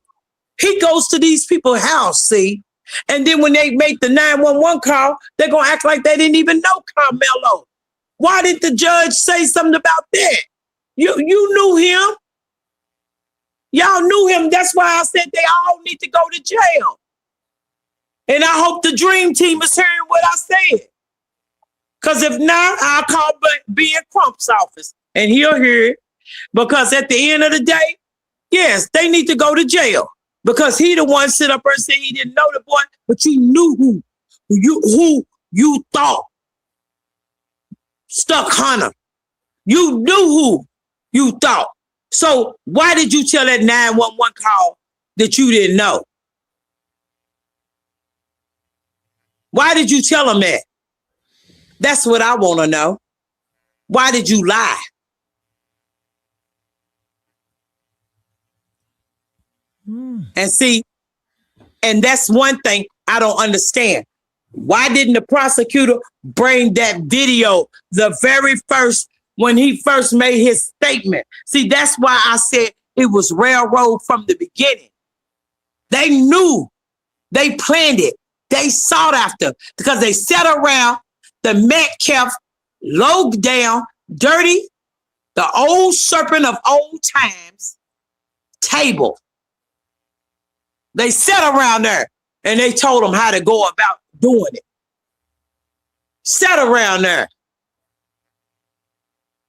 Speaker 2: He goes to these people's house, see? And then when they make the 911 call, they're going to act like they didn't even know Karmelo. Why didn't the judge say something about that? You knew him. Y'all knew him. That's why I said they all need to go to jail. And I hope the dream team is hearing what I said. Because if not, I'll call Ben Crump's office and he'll hear it. Because at the end of the day, yes, they need to go to jail. Because he the one sit up there and say he didn't know the boy, but you knew who you thought stuck Hunter. You knew who you thought. So why did you tell that 911 call that you didn't know? Why did you tell him that? That's what I want to know. Why did you lie? And see, and that's one thing I don't understand. Why didn't the prosecutor bring that video the very first, when he first made his statement? See, that's why I said it was railroad from the beginning. They knew, they planned it, they sought after, because they sat around the Metcalf, low down, dirty, the old serpent of old times table. They sat around there and they told him how to go about doing it. Sat around there.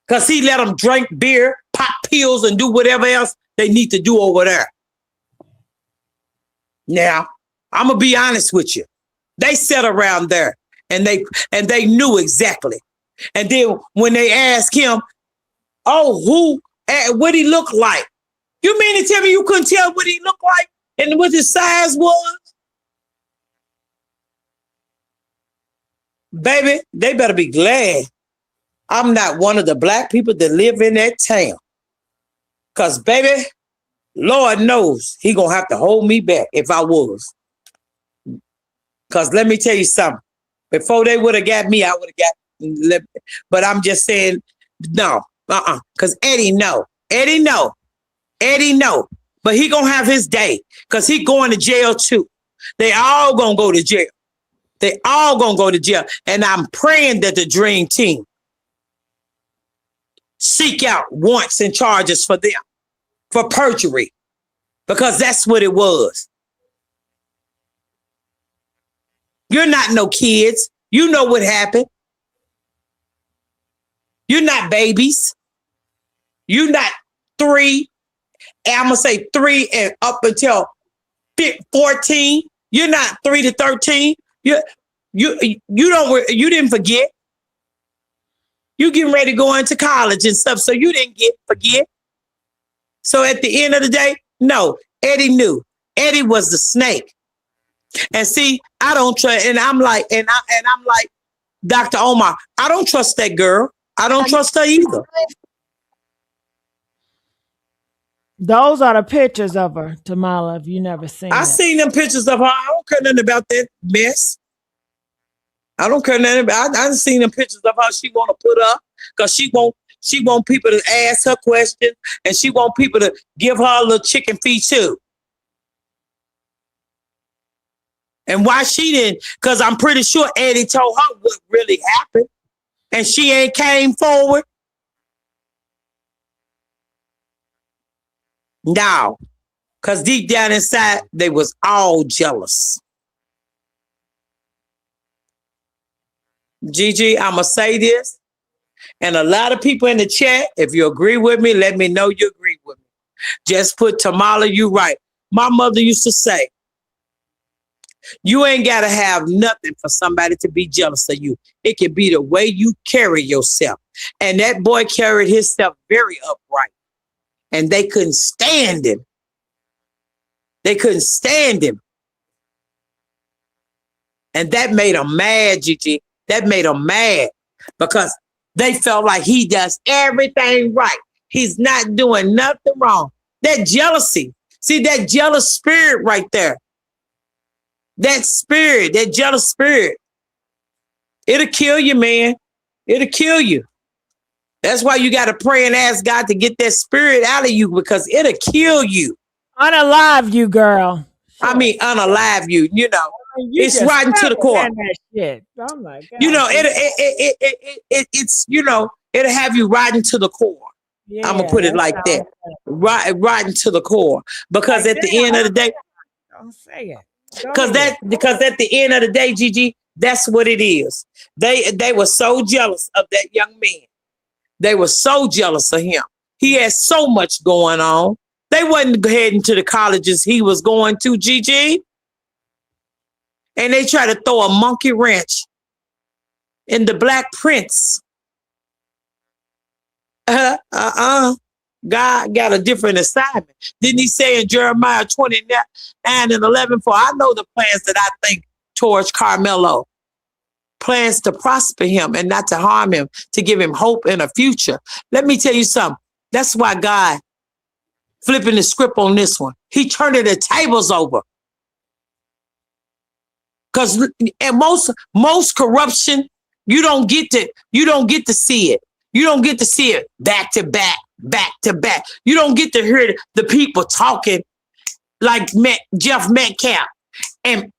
Speaker 2: Because he let them drink beer, pop pills, and do whatever else they need to do over there. Now, I'm going to be honest with you. They sat around there and they knew exactly. And then when they asked him, what he looked like? You mean to tell me you couldn't tell what he looked like and what his size was? Baby, they better be glad I'm not one of the black people that live in that town. Because, baby, Lord knows he going to have to hold me back if I was. Because let me tell you something. Before they would have got me, I would have got, but I'm just saying, no, because Eddie know. But he going to have his day because he going to jail too. They all going to go to jail. They all going to go to jail. And I'm praying that the dream team seek out warrants and charges for them for perjury, because that's what it was. You're not no kids. You know what happened. You're not babies. You're not 3. I'm going to say 3 and up until 14. You're not 3 to 13. You didn't forget. You getting ready to go into college and stuff, so you didn't forget. So at the end of the day, no, Eddie knew. Eddie was the snake. And see, I don't trust, and I'm like Dr. Omar, I don't trust that girl. I don't trust her either.
Speaker 1: Those are the pictures of her, Tamala, if you never seen
Speaker 2: I
Speaker 1: it.
Speaker 2: seen them pictures of her. I don't care nothing about that mess. I don't care nothing about. I seen them pictures of her she want to put up because she want people to ask her questions and she want people to give her a little chicken feed too. And why she didn't? Because I'm pretty sure Eddie told her what really happened, and she ain't came forward. No, because deep down inside they was all jealous. Gigi, I'ma say this, and a lot of people in the chat, if you agree with me, let me know you agree with me. Just put Tamala, you right. My mother used to say, you ain't got to have nothing for somebody to be jealous of you. It can be the way you carry yourself. And that boy carried himself very upright. And they couldn't stand him. They couldn't stand him. And that made them mad, Gigi. That made them mad because they felt like he does everything right. He's not doing nothing wrong. That jealousy. See, that jealous spirit right there. That spirit, that jealous spirit, it'll kill you, man. It'll kill you. That's why you got to pray and ask God to get that spirit out of you, because it'll kill you.
Speaker 1: Unalive you, girl.
Speaker 2: I mean, unalive you. You know,
Speaker 1: You
Speaker 2: it's
Speaker 1: just
Speaker 2: right into the core.
Speaker 1: that shit. Oh my God.
Speaker 2: You know, it's you know, it'll have you right into the core.
Speaker 1: Yeah,
Speaker 2: I'm gonna put it like that, right into the core. Because
Speaker 1: like,
Speaker 2: at the end of the day,
Speaker 1: don't say it.
Speaker 2: because at the end of the day, Gigi, that's what it is. They were so jealous of that young man. They were so jealous of him. He had so much going on. They wasn't heading to the colleges he was going to, Gigi. And they tried to throw a monkey wrench in the Black Prince. God got a different assignment. Didn't he say in Jeremiah 29 and 11, for I know the plans that I think towards Karmelo, plans to prosper him and not to harm him, to give him hope in a future. Let me tell you something. That's why God flipping the script on this one. He turning the tables over. Because and most corruption, you don't get to see it. You don't get to see it back to back. You don't get to hear the people talking like Jeff Metcalf and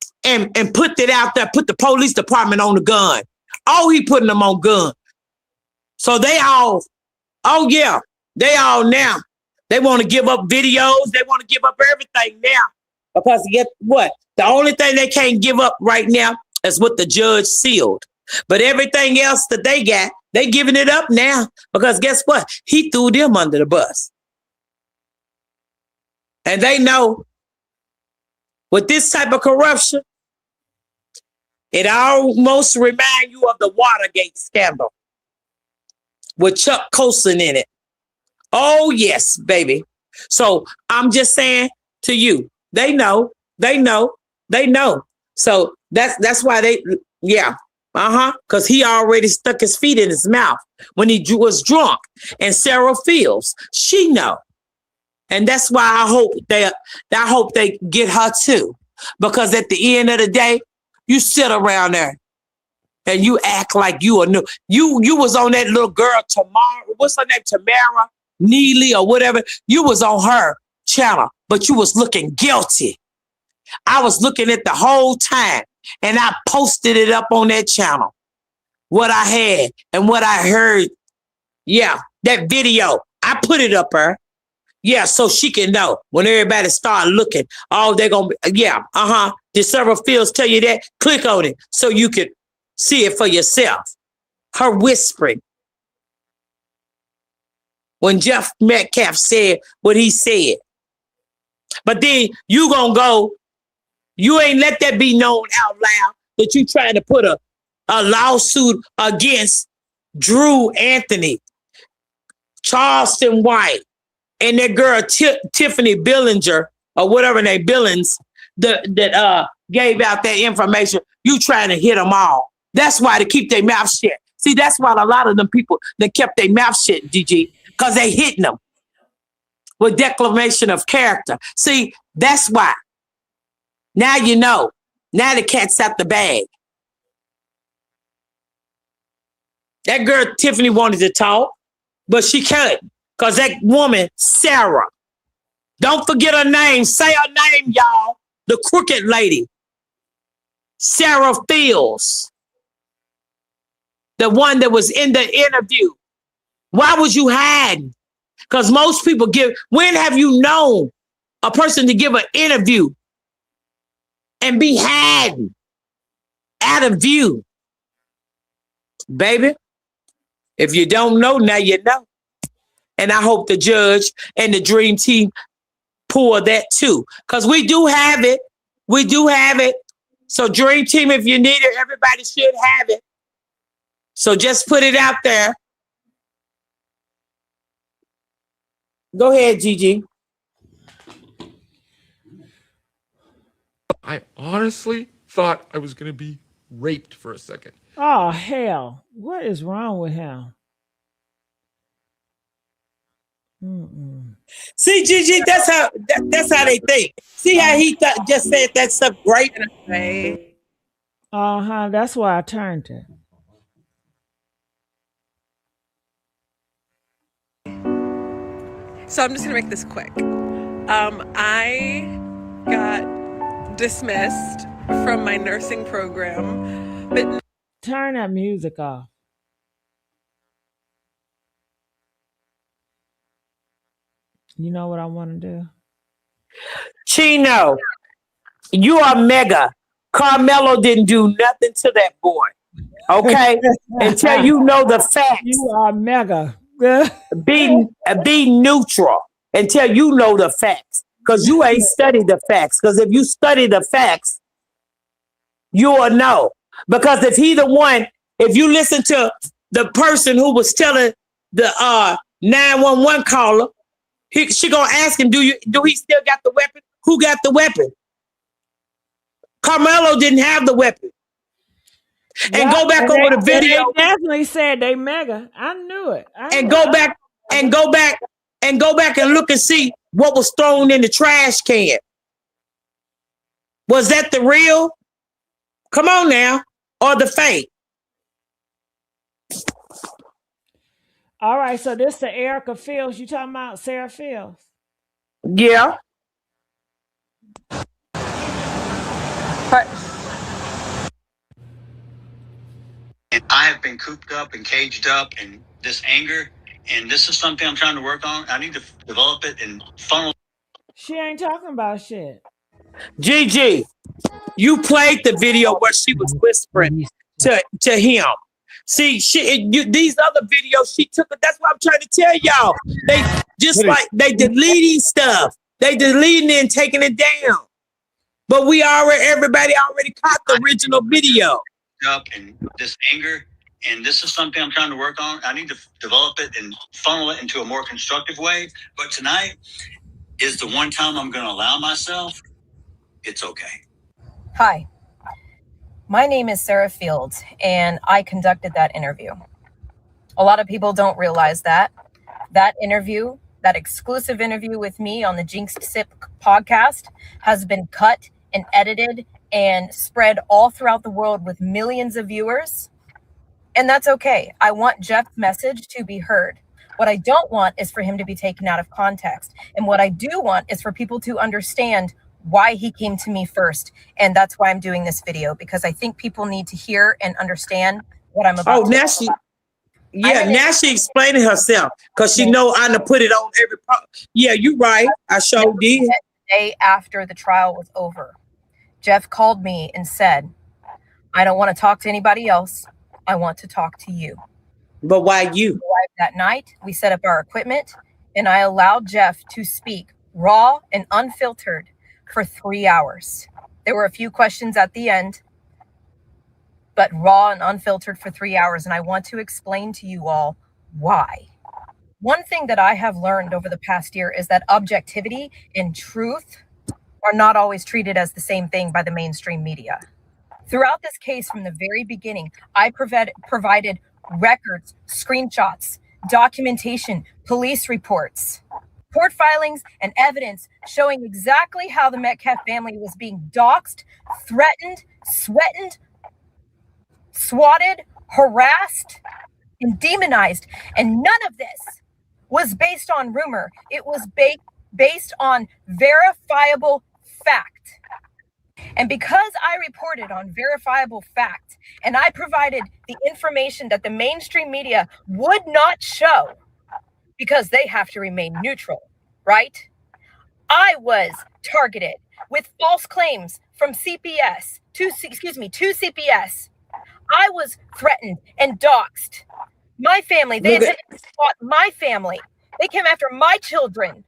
Speaker 2: put it out there, put the police department on the gun. Oh, he putting them on gun. So they all, oh yeah, they all now. They want to give up videos. They want to give up everything now. Because guess what? The only thing they can't give up right now is what the judge sealed. But everything else that they got, they giving it up now. Because guess what? He threw them under the bus. And they know with this type of corruption, it almost reminds you of the Watergate scandal with Chuck Colson in it. Oh, yes, baby. So I'm just saying to you, they know. So that's why because he already stuck his feet in his mouth when he was drunk. And Sarah Fields, she know. And that's why I hope they get her too. Because at the end of the day, you sit around there and you act like you are new. You was on that little girl Tamara, what's her name? Tamara Neely or whatever. You was on her channel, but you was looking guilty. I was looking at the whole time, and I posted it up on that channel. What I had and what I heard. Yeah, that video. I put it up there. Yeah, so she can know when everybody start looking. Oh, they're going to be, Did several fields tell you that? Click on it so you can see it for yourself. Her whispering. When Jeff Metcalf said what he said. But then you going to go, you ain't let that be known out loud that you trying to put a lawsuit against Drew Anthony, Charleston White, and that girl Tiffany Billinger or whatever name Billings that gave out that information. You trying to hit them all. That's why they keep their mouth shut. See, that's why a lot of them people that kept their mouth shut, DG, because they hitting them with declamation of character. See, that's why. Now you know. Now the cat's out the bag. That girl Tiffany wanted to talk, but she couldn't. Because that woman, Sarah, don't forget her name. Say her name, y'all. The crooked lady. Sarah Fields. The one that was in the interview. Why was you hiding? Because most people when have you known a person to give an interview and be hiding out of view? Baby, if you don't know, now you know. And I hope the judge and the dream team pull that too. Because we do have it. We do have it. So dream team, if you need it, everybody should have it. So just put it out there. Go ahead, Gigi.
Speaker 8: I honestly thought I was going to be raped for a second.
Speaker 1: Oh, hell. What is wrong with him? Mm-mm.
Speaker 2: See, Gigi, that's how they think. See how he just said that stuff great.
Speaker 1: That's why I turned it.
Speaker 7: So I'm just gonna make this quick. I got dismissed from my nursing program, but
Speaker 1: turn that music off. You know what I want to do?
Speaker 2: Chino, you are mega. Karmelo didn't do nothing to that boy. Okay? Until you know the facts.
Speaker 1: You are mega.
Speaker 2: Be neutral until you know the facts. Because you ain't studied the facts. Because if you study the facts, you will know. Because if you listen to the person who was telling the 911 caller, she gonna ask him, do he still got the weapon? Who got the weapon? Karmelo didn't have the weapon. And go back over the video.
Speaker 1: They definitely said they mega. I knew it.
Speaker 2: Go back and look and see what was thrown in the trash can. Was that the real? Come on now. Or the fake?
Speaker 1: All right, so this the Erica Fields. You talking about Sarah Fields?
Speaker 2: Yeah.
Speaker 12: And I have been cooped up and caged up in this anger, and this is something I'm trying to work on. I need to develop it and funnel.
Speaker 1: She ain't talking about shit.
Speaker 2: Gigi, you played the video where she was whispering to him. See, these other videos she took. That's what I'm trying to tell y'all. They deleting stuff. They deleting it and taking it down. But everybody already caught the original video.
Speaker 12: Up in this anger, and this is something I'm trying to work on. I need to develop it and funnel it into a more constructive way. But tonight is the one time I'm going to allow myself. It's okay.
Speaker 22: Hi, my name is Sarah Fields, and I conducted that interview. A lot of people don't realize that interview, that exclusive interview with me on the Jinxed Sip podcast, has been cut and edited and spread all throughout the world with millions of viewers. And that's okay. I want Jeff's message to be heard. What I don't want is for him to be taken out of context. And what I do want is for people to understand why he came to me first. And that's why I'm doing this video, because I think people need to hear and understand what I'm about to
Speaker 2: now
Speaker 22: talk about.
Speaker 2: now she explaining herself because she know I'm gonna put it on every part. Yeah, you right. I sure did.
Speaker 22: The day after the trial was over, Jeff called me and said, I don't want to talk to anybody else. I want to talk to you.
Speaker 2: But why you?
Speaker 22: That night, we set up our equipment, and I allowed Jeff to speak raw and unfiltered for 3 hours. There were a few questions at the end, but raw and unfiltered for 3 hours. And I want to explain to you all why. One thing that I have learned over the past year is that objectivity and truth are not always treated as the same thing by the mainstream media. Throughout this case, from the very beginning, I provided records, screenshots, documentation, police reports, court filings, and evidence showing exactly how the Metcalf family was being doxxed, threatened, swatted, harassed, and demonized. And none of this was based on rumor. It was based on verifiable fact. And because I reported on verifiable fact and I provided the information that the mainstream media would not show because they have to remain neutral, right? I was targeted with false claims from CPS to CPS. I was threatened and doxxed. My family, they fought my family. They came after my children.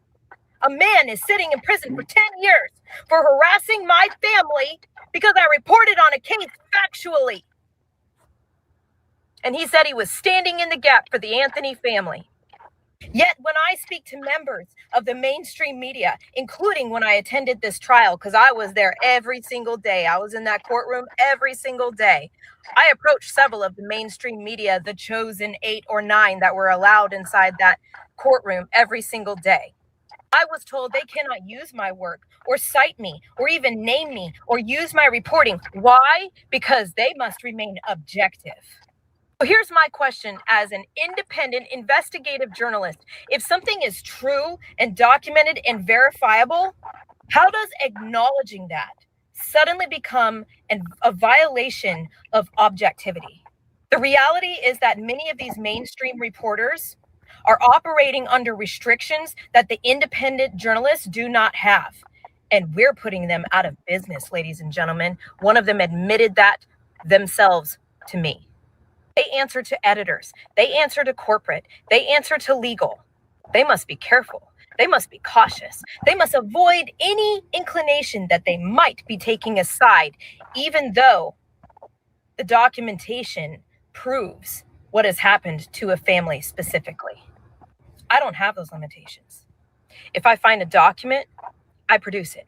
Speaker 22: A man is sitting in prison for 10 years for harassing my family because I reported on a case factually. And he said he was standing in the gap for the Anthony family. Yet when I speak to members of the mainstream media, including when I attended this trial, because I was there every single day, I was in that courtroom every single day. I approached several of the mainstream media, the chosen 8 or 9 that were allowed inside that courtroom every single day. I was told they cannot use my work or cite me or even name me or use my reporting. Why? Because they must remain objective. So here's my question as an independent investigative journalist. If something is true and documented and verifiable, how does acknowledging that suddenly become a violation of objectivity? The reality is that many of these mainstream reporters are operating under restrictions that the independent journalists do not have. And we're putting them out of business, ladies and gentlemen. One of them admitted that themselves to me. They answer to editors. They answer to corporate. They answer to legal. They must be careful. They must be cautious. They must avoid any inclination that they might be taking a side, even though the documentation proves what has happened to a family specifically. I don't have those limitations. If I find a document, I produce it.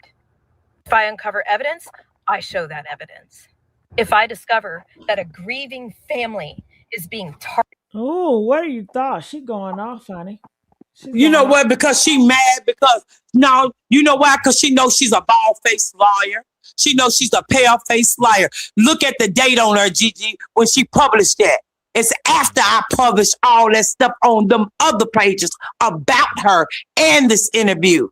Speaker 22: If I uncover evidence, I show that evidence. If I discover that a grieving family is being targeted.
Speaker 1: Oh, what do you thought? She going off, honey.
Speaker 2: You know what? Because she mad because no, you know why? Because she knows she's a bald-faced liar. She knows she's a pale-faced liar. Look at the date on her, Gigi, when she published that. It's after I published all that stuff on them other pages about her and this interview.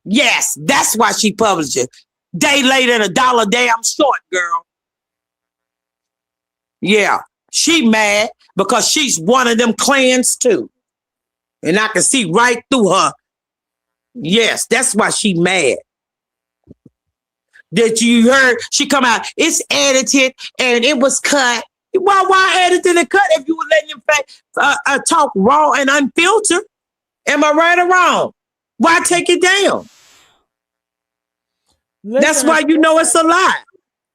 Speaker 2: Yes, that's why she published it. Day later and $1 damn short, girl. Yeah, she mad because she's one of them clans too. And I can see right through her. Yes, that's why she mad. That you heard she come out, it's edited and it was cut. Why edited and cut if you were letting him talk raw and unfiltered? Am I right or wrong? Why take it down? That's why you know it's a lie.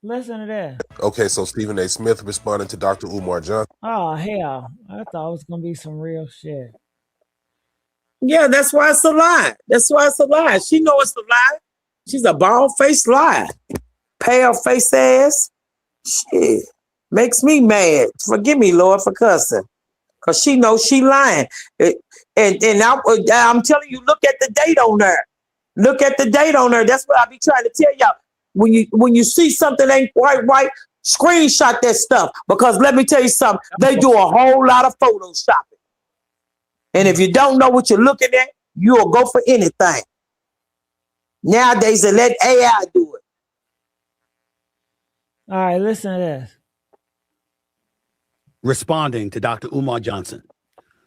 Speaker 1: Listen to that.
Speaker 9: Okay, so Stephen A. Smith responding to Dr. Umar Johnson.
Speaker 1: Oh, hell. I thought it was going to be some real shit.
Speaker 2: Yeah, that's why it's a lie. That's why it's a lie. She knows it's a lie. She's a bald-faced liar. Pale-faced ass. Shit. Makes me mad. Forgive me, Lord, for cussing. Because she knows she lying. And I'm telling you, look at the date on her. Look at the date on her. That's what I be trying to tell y'all. When you see something ain't quite right, screenshot that stuff. Because let me tell you something, they do a whole lot of photoshopping. And if you don't know what you're looking at, you'll go for anything. Nowadays, they let AI do it.
Speaker 1: All right, listen to this.
Speaker 10: Responding to Dr. Umar Johnson,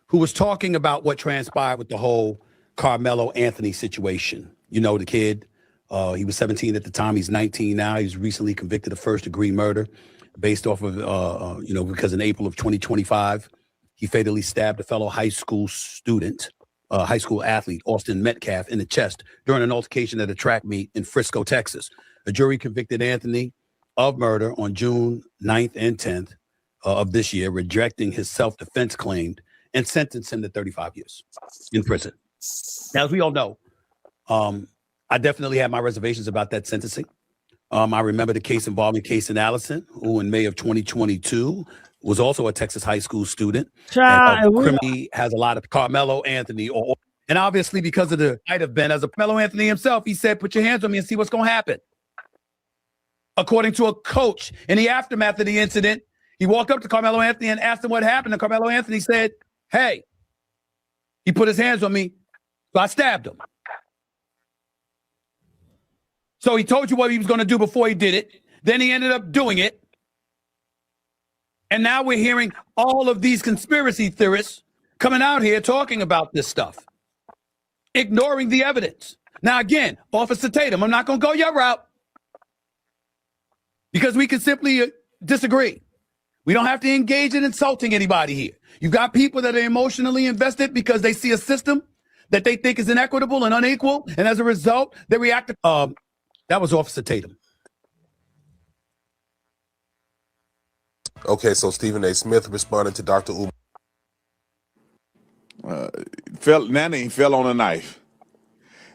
Speaker 10: who was talking about what transpired with the whole Karmelo Anthony situation. You know, the kid, he was 17 at the time. He's 19 now. He's recently convicted of first-degree murder based off of, because in April of 2025, he fatally stabbed a fellow high school student, high school athlete, Austin Metcalf, in the chest during an altercation at a track meet in Frisco, Texas. A jury convicted Anthony of murder on June 9th and 10th of this year, rejecting his self-defense claim and sentenced him to 35 years in prison. Now, as we all know, I definitely had my reservations about that sentencing. I remember the case involving Casey Allison, who in May of 2022 was also a Texas high school student. Criminally has a lot of Karmelo Anthony, and obviously because of the might have been as a Karmelo Anthony himself, he said, "Put your hands on me and see what's going to happen." According to a coach, in the aftermath of the incident, he walked up to Karmelo Anthony and asked him what happened, and Karmelo Anthony said, "Hey, he put his hands on me, so I stabbed him." So he told you what he was going to do before he did it. Then he ended up doing it. And now we're hearing all of these conspiracy theorists coming out here talking about this stuff, ignoring the evidence. Now, again, Officer Tatum, I'm not going to go your route because we can simply disagree. We don't have to engage in insulting anybody here. You've got people that are emotionally invested because they see a system that they think is inequitable and unequal. And as a result, they react to, that was Officer Tatum.
Speaker 9: Okay, so Stephen A. Smith responding to Dr. Umar.
Speaker 23: He fell on a knife.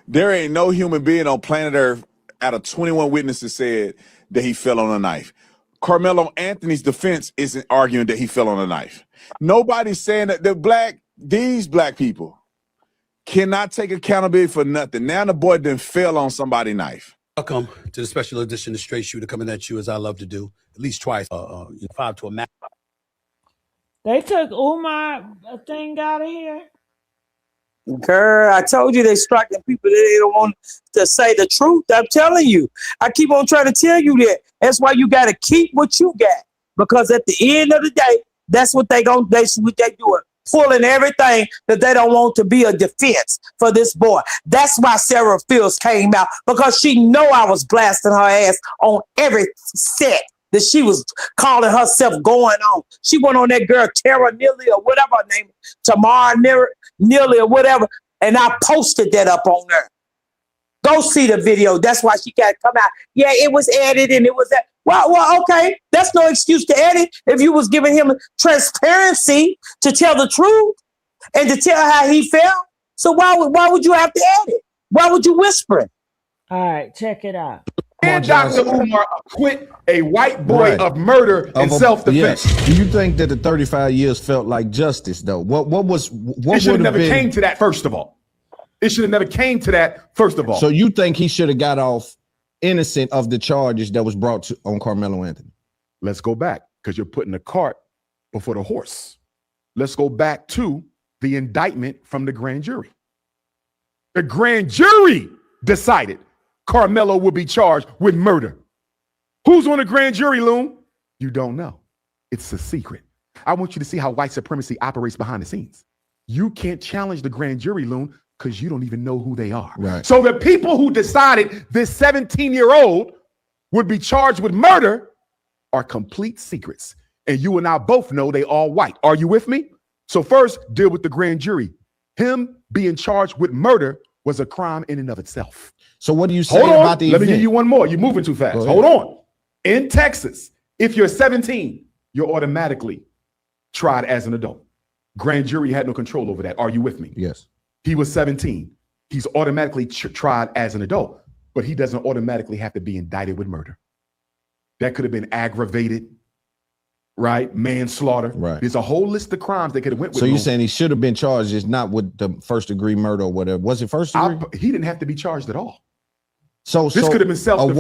Speaker 23: There ain't no human being on planet Earth out of 21 witnesses said that he fell on a knife. Karmelo Anthony's defense isn't arguing that he fell on a knife. Nobody's saying that these black people cannot take accountability for nothing. Now the boy done fell on somebody's knife.
Speaker 10: Welcome to the special edition of Straight Shooter, coming at you as I love to do, at least twice, 5 to a max.
Speaker 1: They took Umar thing out of here.
Speaker 2: Girl, I told you they striking people that they don't want to say the truth. I'm telling you. I keep on trying to tell you that. That's why you got to keep what you got. Because at the end of the day, that's what that's what they doing. Pulling everything that they don't want to be a defense for this boy. That's why Sarah Fields came out, because she know I was blasting her ass on every set that she was calling herself going on. She went on that girl Tara Neely or whatever her name is, Tamara Neely or whatever, and I posted that up on there. Go see the video. That's why she got to come out. Yeah, it was edited and it was that. Well, okay. That's no excuse to edit if you was giving him transparency to tell the truth and to tell how he felt. So why would you have to edit? Why would you whisper?
Speaker 1: All right, check it out.
Speaker 4: And Dr. Umar acquit a white boy of murder and self-defense.
Speaker 21: Yes. Do you think that the 35 years felt like justice, though? What
Speaker 4: it should have never came to that, first of all. It should have never came to that, first of all.
Speaker 21: So you think he should have got off innocent of the charges that was brought on Karmelo Anthony?
Speaker 4: Let's go back, because you're putting the cart before the horse. Let's go back to the indictment from the grand jury. The grand jury decided Karmelo would be charged with murder. Who's on the grand jury, Loon? You don't know. It's a secret. I want you to see how white supremacy operates behind the scenes. You can't challenge the grand jury, Loon, because you don't even know who they are.
Speaker 21: Right.
Speaker 4: So the people who decided this 17-year-old would be charged with murder are complete secrets. And you and I both know they all white. Are you with me? So first, deal with the grand jury. Him being charged with murder was a crime in and of itself.
Speaker 21: So what do you say about the
Speaker 4: Let me
Speaker 21: event?
Speaker 4: give you one more. You're moving too fast. Hold on. In Texas, if you're 17, you're automatically tried as an adult. Grand jury had no control over that. Are you with me?
Speaker 21: Yes.
Speaker 4: He was 17. He's automatically tried as an adult, but he doesn't automatically have to be indicted with murder. That could have been aggravated, right? Manslaughter.
Speaker 21: Right.
Speaker 4: There's a whole list of crimes that could have went with.
Speaker 21: So you're saying he should have been charged, just not with the first degree murder or whatever? Was it first degree?
Speaker 4: He didn't have to be charged at all.
Speaker 21: So
Speaker 4: this could have been self-defense.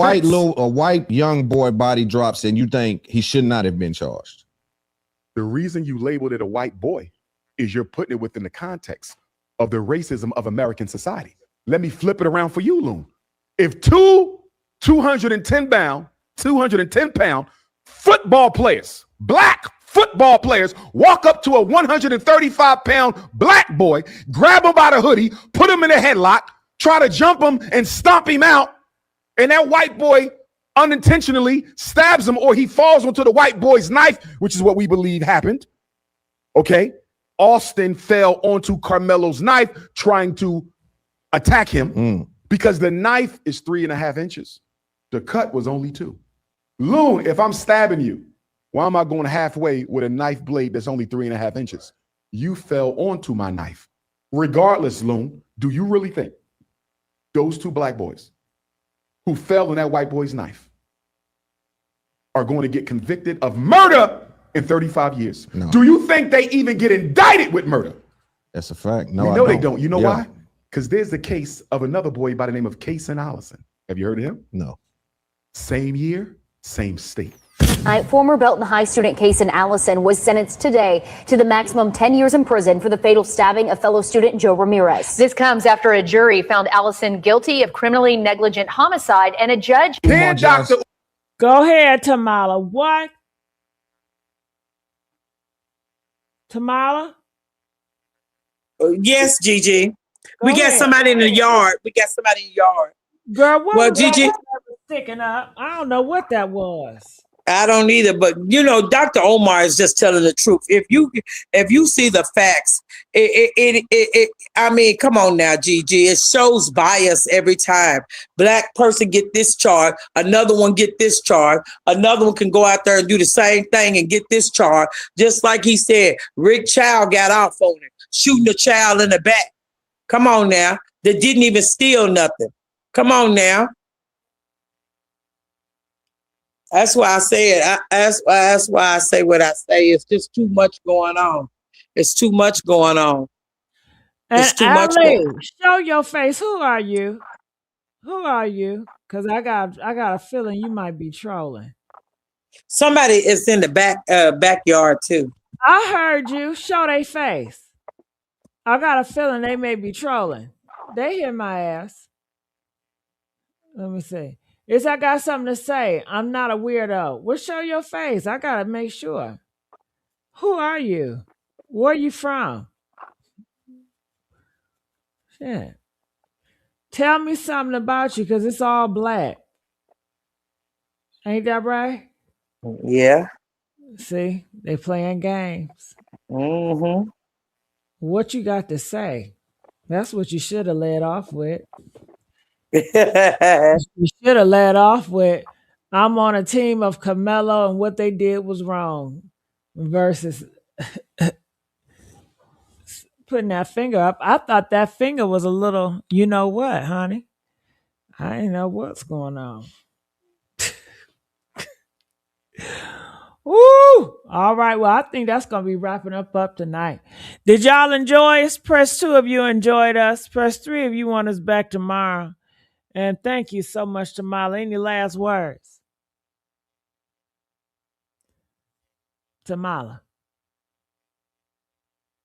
Speaker 21: A white young boy body drops, and you think he should not have been charged?
Speaker 4: The reason you labeled it a white boy is you're putting it within the context of the racism of American society. Let me flip it around for you, Loon. If two 210-pound football players, black football players, walk up to a 135-pound black boy, grab him by the hoodie, put him in a headlock, try to jump him and stomp him out, and that white boy unintentionally stabs him, or he falls onto the white boy's knife, which is what we believe happened. Okay? Austin fell onto Karmelo's knife trying to attack him because the knife is 3.5 inches. The cut was only 2. Loon, if I'm stabbing you, why am I going halfway with a knife blade that's only 3.5 inches? You fell onto my knife. Regardless, Loon, do you really think those 2 black boys who fell on that white boy's knife are going to get convicted of murder in 35 years?
Speaker 21: No.
Speaker 4: Do you think they even get indicted with murder?
Speaker 21: That's a fact. No,
Speaker 4: We
Speaker 21: I
Speaker 4: know they
Speaker 21: don't.
Speaker 4: don't. You know why? Because there's the case of another boy by the name of Kason Allison. Have you heard of him?
Speaker 21: No.
Speaker 4: Same year, same state.
Speaker 3: Former Belton High student Kason Allison was sentenced today to the maximum 10 years in prison for the fatal stabbing of fellow student Joe Ramirez.
Speaker 22: This comes after a jury found Allison guilty of criminally negligent homicide and a judge.
Speaker 1: Go ahead, Tamala. What? Tamala?
Speaker 2: Yes, Gigi. We
Speaker 1: Go
Speaker 2: got
Speaker 1: ahead.
Speaker 2: somebody in the yard.
Speaker 1: Girl, what
Speaker 2: Well,
Speaker 1: was that
Speaker 2: Gigi.
Speaker 1: sticking up? I don't know what that was.
Speaker 2: I don't either, but you know, Dr. Omar is just telling the truth. If you see the facts, I mean, come on now, Gigi. It shows bias every time. Black person get this charge, another one get this charge, another one can go out there and do the same thing and get this charge. Just like he said, Rick Child got off on it, shooting the child in the back. Come on now, that didn't even steal nothing. Come on now. That's why I say it. That's why I say what I say. It's just too much going on. It's too much going on.
Speaker 1: And
Speaker 2: too much.
Speaker 1: Ali, show your face. Who are you? Who are you? Because I got a feeling you might be trolling.
Speaker 2: Somebody is in the backyard too.
Speaker 1: I heard you. Show their face. I got a feeling they may be trolling. They hear my ass. Let me see. Is I got something to say. I'm not a weirdo. Well, show your face. I gotta make sure. Who are you? Where you from? Shit. Tell me something about you, because it's all black. Ain't that right?
Speaker 2: Yeah.
Speaker 1: See, they playing games.
Speaker 2: Mm-hmm.
Speaker 1: What you got to say? That's what you should have led off with. You should have led off with, I'm on a team of Karmelo and what they did was wrong, versus putting that finger up. I thought that finger was a little, you know what, honey? I didn't know what's going on. Woo! All right. Well, I think that's going to be wrapping up tonight. Did y'all enjoy us? Press 2 if you enjoyed us. Press 3 if you want us back tomorrow. And thank you so much, Tamala. Any last words? Tamala.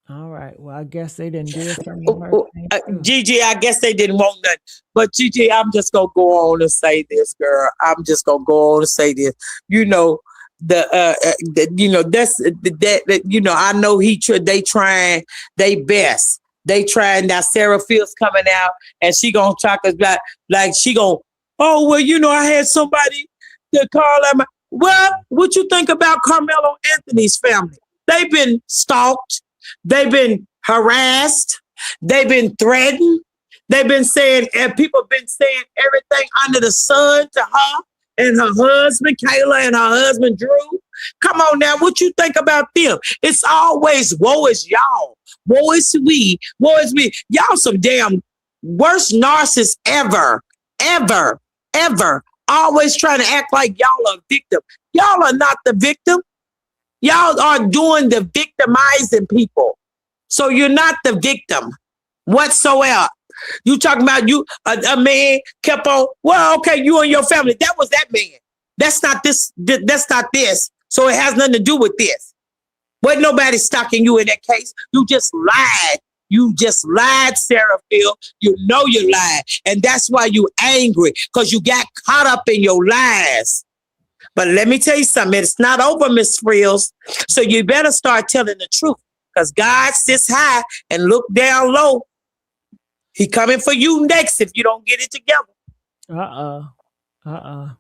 Speaker 1: All right. Well, I guess they didn't do it from
Speaker 2: Gigi, I guess they didn't want that. But Gigi, I'm just gonna go on and say this, girl. I'm just gonna go on and say this. You know, I know they trying they best. They trying. Now Sarah Fields coming out and she gonna talk about like she gonna, oh well, I had somebody to call them. Well, what you think about Karmelo Anthony's family? They've been stalked. They've been harassed. They've been threatened. They've been saying, and people have been saying everything under the sun to her and her husband, Kayla, and her husband, Drew. Come on now, what you think about them? It's always, woe is y'all. Woe is we. Woe is me. Y'all some damn worst narcissists ever, ever, ever. Always trying to act like y'all are a victim. Y'all are not the victim. Y'all are doing the victimizing people. So you're not the victim whatsoever. You talking about a man kept on, well, okay, you and your family. That was that man. That's not this. That's not this. So it has nothing to do with this. Wasn't nobody stalking you in that case. You just lied. You just lied, Sarah Phil. You know you lied. And that's why you angry, because you got caught up in your lies. But let me tell you something. It's not over, Miss Frills. So you better start telling the truth, because God sits high and look down low. He coming for you next if you don't get it together.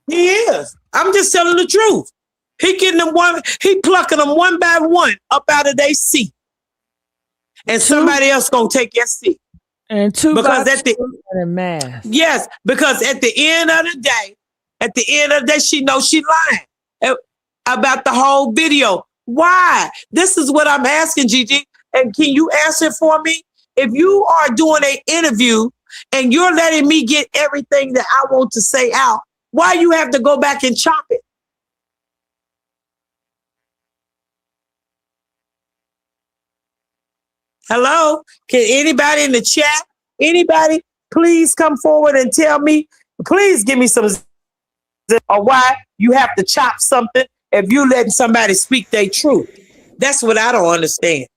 Speaker 2: He is. I'm just telling the truth. He getting them he plucking them one by one up out of their seat. And somebody else gonna take your seat.
Speaker 1: And two
Speaker 2: because
Speaker 1: at the mask.
Speaker 2: Yes, because at the end of the day, she knows she lying about the whole video. Why? This is what I'm asking, Gigi. And can you answer for me? If you are doing an interview and you're letting me get everything that I want to say out, why you have to go back and chop it? Hello? Can anybody in the chat, anybody please come forward and tell me, please give me some, or why you have to chop something if you letting somebody speak their truth. That's what I don't understand.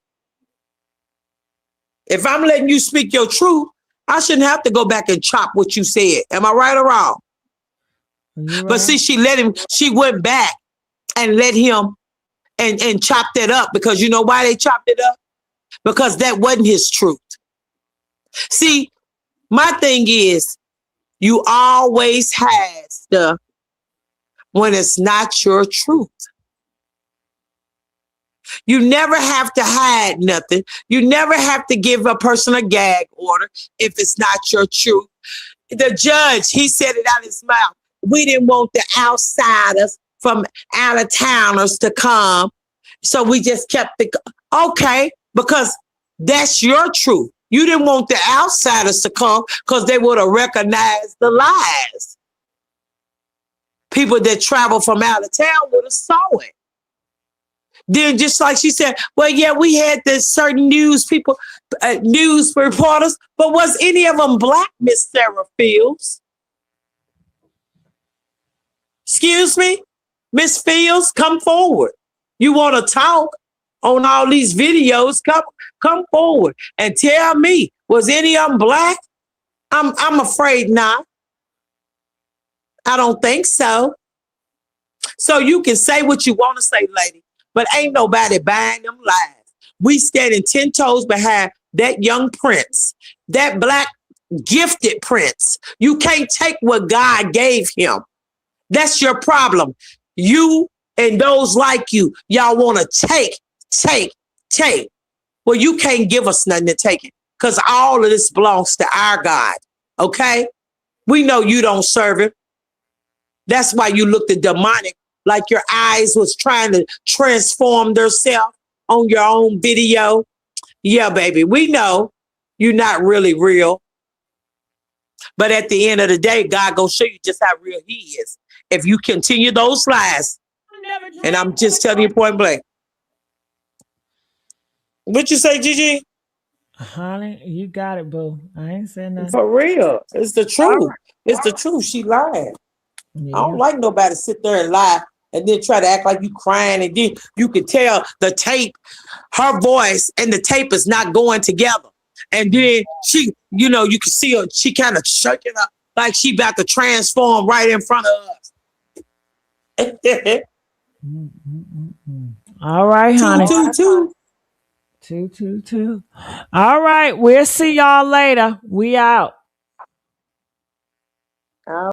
Speaker 2: If I'm letting you speak your truth, I shouldn't have to go back and chop what you said. Am I right or wrong?
Speaker 1: Right.
Speaker 2: But see, she went back and let him and chopped it up, because you know why they chopped it up? Because that wasn't his truth. See, my thing is, you always have stuff when it's not your truth. You never have to hide nothing. You never have to give a person a gag order if it's not your truth. The judge, he said it out his mouth. We didn't want the outsiders from out of towners to come. So we just kept it. Okay, because that's your truth. You didn't want the outsiders to come because they would have recognized the lies. People that travel from out of town would have saw it. Then just like she said, well, yeah, we had this certain news people, news reporters, but was any of them black, Miss Sarah Fields? Excuse me? Miss Fields, come forward. You want to talk on all these videos? Come forward and tell me, was any of them black? I'm afraid not. I don't think so. So you can say what you want to say, lady, but ain't nobody buying them lies. We standing 10 toes behind that young prince, that black gifted prince. You can't take what God gave him. That's your problem. You and those like you, y'all want to take. Well, you can't give us nothing to take it because all of this belongs to our God. Okay? We know you don't serve him. That's why you looked at demonic, like your eyes was trying to transform themselves on your own video. Yeah, baby, we know you're not really real. But at the end of the day, God gonna show you just how real he is. If you continue those lies, and I'm just telling you point blank. What you say, Gigi?
Speaker 1: Honey, you got it, boo. I ain't saying nothing.
Speaker 2: For real. It's the truth. It's the truth. She lied.
Speaker 1: Yeah.
Speaker 2: I don't like nobody sit there and lie and then try to act like you crying, and then you can tell the tape, her voice and the tape is not going together. And then she, you know, you can see her, she kind of shaking up like she about to transform right in front of us.
Speaker 1: All right, honey.
Speaker 2: 222.
Speaker 1: 222. All right, we'll see y'all later. We out.